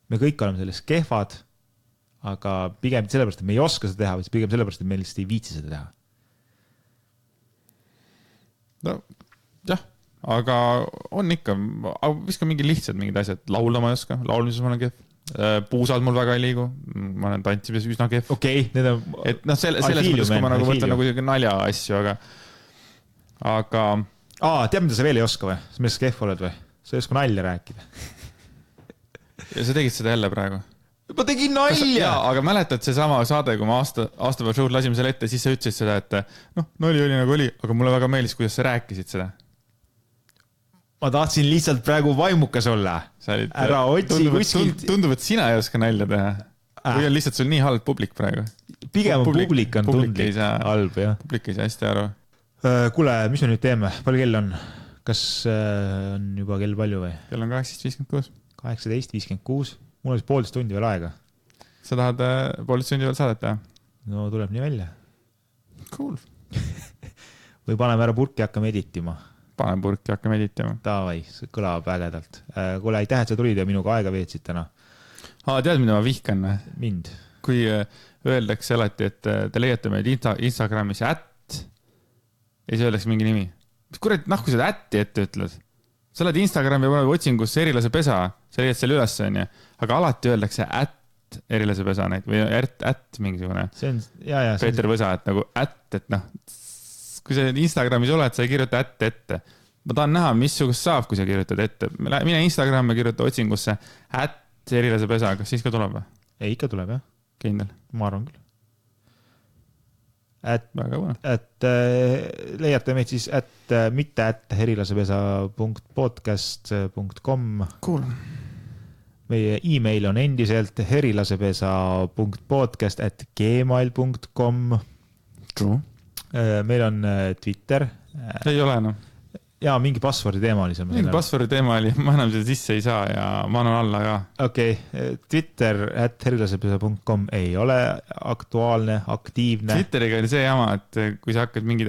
Me kõik oleme selles kehvad, aga pigem sellepärast, et me ei oska seda teha, või pigem sellepärast, et me lihtsalt ei viitsi seda teha. No, jah, aga on ikka, viska mingi lihtsalt mingid asjad. Laulda ma ei oska, laulmises ma olen kehv. Puusad mul väga ei liigu, ma olen tantsimis üsna kehv. Okei, need on... Et selles mõttes, kui ma nagu võtan nagu nalja asju, aga... tead, mida sa veel ei oska või? Sa millest kehv oled või? Sa ei oska nalja rääkida. Ja sa tegid seda jälle praegu? Ma tegin nalja! Aga mäletad see sama saade, kui ma aastapäeva show'd lasime selle ette, siis sa ütlesid seda, et nali oli nagu oli, aga mulle väga meelis, kuidas sa rääkisid seda. Ma tahtsin lihtsalt praegu vaimukas olla. Ära otsi kuskilt. Tundub, et sina ei oska nalja teha. Või on lihtsalt sul nii halb publik praegu? Pigem publik on tundlik halb, jah. Publik ei saa hästi aru. Kuule, mis me nüüd teeme? Palju kell on? Kas on juba kell palju või? Kell on 18.56. 18.56. Mul on 1,5 tundi veel aega. Sa tahad 1,5 tundi veel saadet teha? No tuleb nii välja. Cool. Või paneme ära purki ja hakkame editima. Panen purki ja hakkame editima. Davai, see kõlab ägedalt. Kuule, aitäh, et sa tulid ja minuga aega veetsid täna. Tead, mida ma vihkan? Mind. Kui öeldakse alati, et te leiate meid Instagramis @ ja siis öeldakse mingi nimi. Mis kurat, kui sa @ ette ütled? Sa oled Instagrami paneb otsingusse erilase pesa, sa leiad selle üles, aga alati öeldakse @ erilase pesa või @ mingisugune. See on, ja. Peeter Võsa, et nagu @ kui sa Instagramis oled, sa ei kirjuta @ ette. Ma tahan näha, missugust saab, kui sa kirjutad ette. Mine Instagrami kirjuta otsingusse @ erilase pesa, kas siis ka tuleb või? Ei, ikka tuleb, jah. Kindel? Ma arvan küll. Leiate meid siis mitte herilasepesa.podcast.com. Cool. Meie email on endiselt herilasepesa.podcast@gmail.com. True. Meil on Twitter. Ei ole enam. Ja mingi passwordi teema oli seal. Mingi passwordi teema oli, ma enam seda sisse ei saa ja ma annan alla ka. Okei, Twitter @herilasepesa.com ei ole aktuaalne, aktiivne. Twitteriga oli see jama, et kui sa hakkad mingid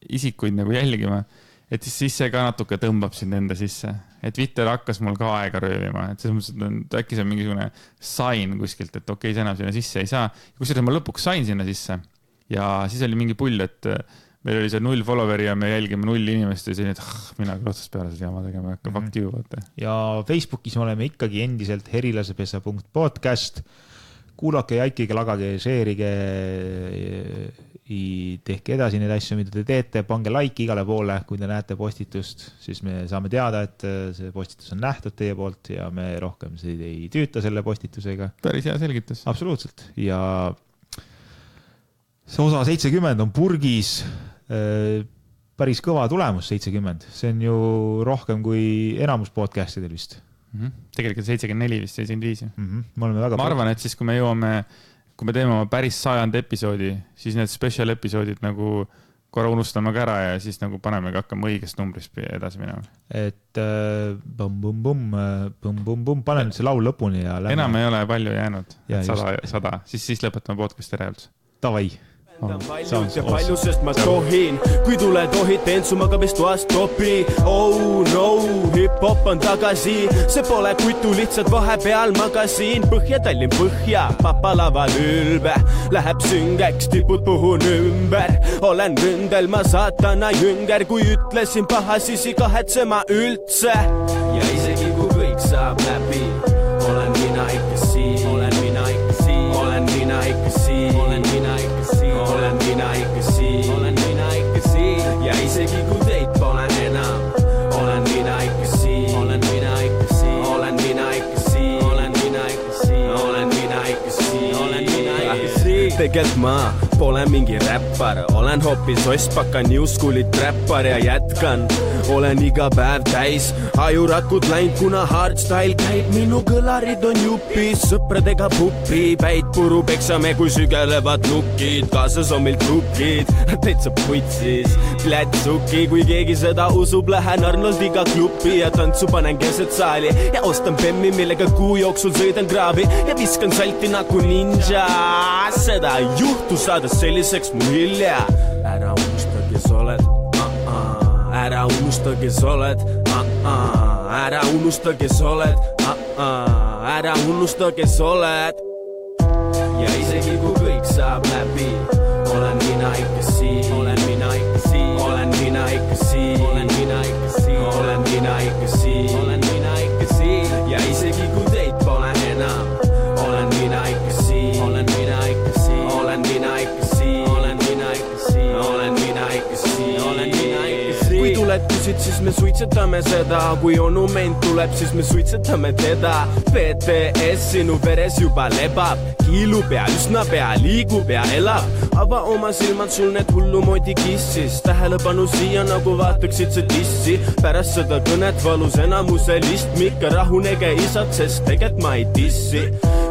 isikuid nagu jälgima, et siis see ka natuke tõmbab sind enda sisse. Et Twitter hakkas mul ka aega röövima, et selles mõttes, et äkki see on mingisugune sign kuskilt, et okei, see enam sinna sisse ei saa. Kusjuures ma lõpuks sain sinna sisse ja siis oli mingi pull, et meil oli see 0 followeri ja me jälgime 0 inimest ja selline, et mina küll otsast peale seda jama tegema, hakkab aktiiv vaata. Ja Facebookis me oleme ikkagi endiselt herilasepesa.podcast. Kuulake, jaikige, lagage, share'ige, tehke edasi neid asju, mida te teete, pange like igale poole, kui te näete postitust, siis me saame teada, et see postitus on nähtud teie poolt ja me rohkem ei tüüta selle postitusega. Päris hea selgitus. Absoluutselt. Ja see osa 70 on purgis, päris kõva tulemus 70, see on ju rohkem kui enamus podcastidel vist. Tegelikult 74 vist, 75. Ma arvan, et siis kui me teeme oma päris 100. episoodi, siis need special episoodid nagu korra unustame ka ära ja siis nagu paneme ka hakkama õigest numbrist edasi minema. Et pane nüüd see laul lõpuni ja lähme. Enam ei ole palju jäänud, 100, siis lõpetame podcasti ära üldse. Tavai. Paljud ja palju, sest ma tohin. Kui tule tohid, teen sumaga vist toast topi. Oh no, hip-hop on tagasi. See pole kutu, lihtsalt vahepeal magasin. Põhja-Tallinn põhja, papalaval ülbe. Läheb süngeks, tipud puhun ümber. Olen ründel, ma saatana jünger. Kui ütlesin paha, siis ei kahetsema üldse. Ja isegi kui kõik saab läbi, olen mina ikka siin. Olen mina ikka siin. Olen mina ikka siin. Olen mina ikka siin. Olen mina ikka siin. Olen mina ikka siin. Ja isegi kui teid pole enam, olen mina ikka siin. Olen mina ikka siin. Olen mina ikka siin. Olen mina ikka siin. Olen mina ikka siin. Olen mina ikka siin. Tegelt ma pole mingi räppar, olen hoopis ostpaka New Schoolit räppar ja jätkan. Olen iga päev täis, ajurakud läinud, kuna hardstyle käib. Minu kõlarid on jupis, sõpradega pupi. Päid puru peksame, kui sügelevad nukid. Kaasas on meil trukid, täitsa putsis. Plätsuki, kui keegi seda usub, lähen Arnoldiga klubi ja tantsu panen keset saali. Ja ostan bemmi, millega kuu jooksul sõidan kraavi ja viskan salti nagu ninja. Seda ei juhtu, saada selliseks mu hilja. Ära unusta, kes oled. Ära unusta, kes oled. Ära unusta, kes oled. Ära unusta, kes oled. Ja isegi kui kõik saab läbi, olen mina ikka siin. Olen mina ikka siin. Olen mina ikka siin. Olen mina ikka siin. Olen mina ikka siin. Olen mina ikka siin. Ja isegi kui teid pole enam, olen mina ikka siin. Olen mina ikka siin. Olen mina ikka siin. Olen mina ikka siin. Olen mina ikka siin. Olen mina ikka siin. Kui tuled küsid, siis me suitsetame seda. Kui onu meint tuleb, siis me suitsetame teda. PTS sinu veres juba lebab. Kiilu pea, üsna pea, liigub ja elab. Ava oma silmad sul need hullu moodi kissis. Tähelepanu siia nagu vaataksid see dissi. Pärast seda kõnet valus enamuse listmik. Rahunege isad, sest teget ma ei dissi.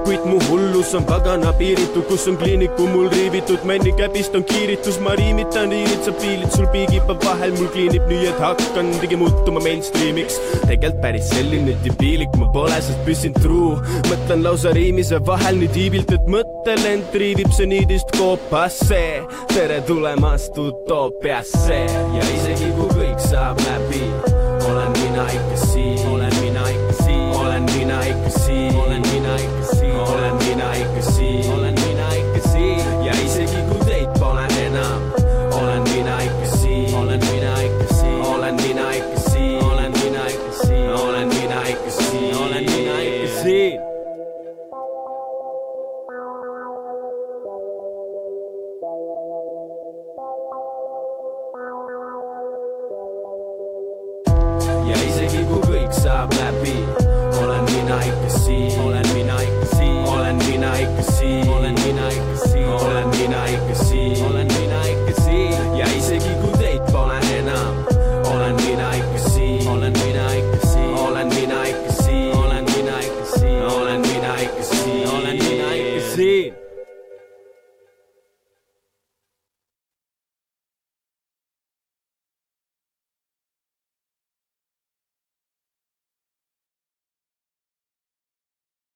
Kuid mu hullus on pagana piiritu, kus on kliiniku mul riivitud. Männi käbist on kiiritus, ma riimitan riimid, sa piilid sul piigipab vahel. Mul kliinib nii, et hakkan tegi muutuma mainstreamiks. Tegelt päris selline tipiilik ma pole, sest püsin truu. Mõtlen lausa riimise vahel nii tiibilt, et mõttelend triivib see niidist koopasse. Tere tulemast utoopiasse. Ja isegi kui kõik saab läbi, olen mina ikka siin. Olen mina ikka siin. Olen mina ikka siin. Olen mina ikka siin. Olen mina ikka siin. Olen mina ikka siin. Ja isegi kui teid pole enam, olen mina ikka siin. Olen mina ikka siin. Olen mina ikka siin. Olen mina ikka siin. Olen mina ikka siin. Olen mina ikka siin. Ja isegi kui kõik saab läbi, olen mina ikka siin.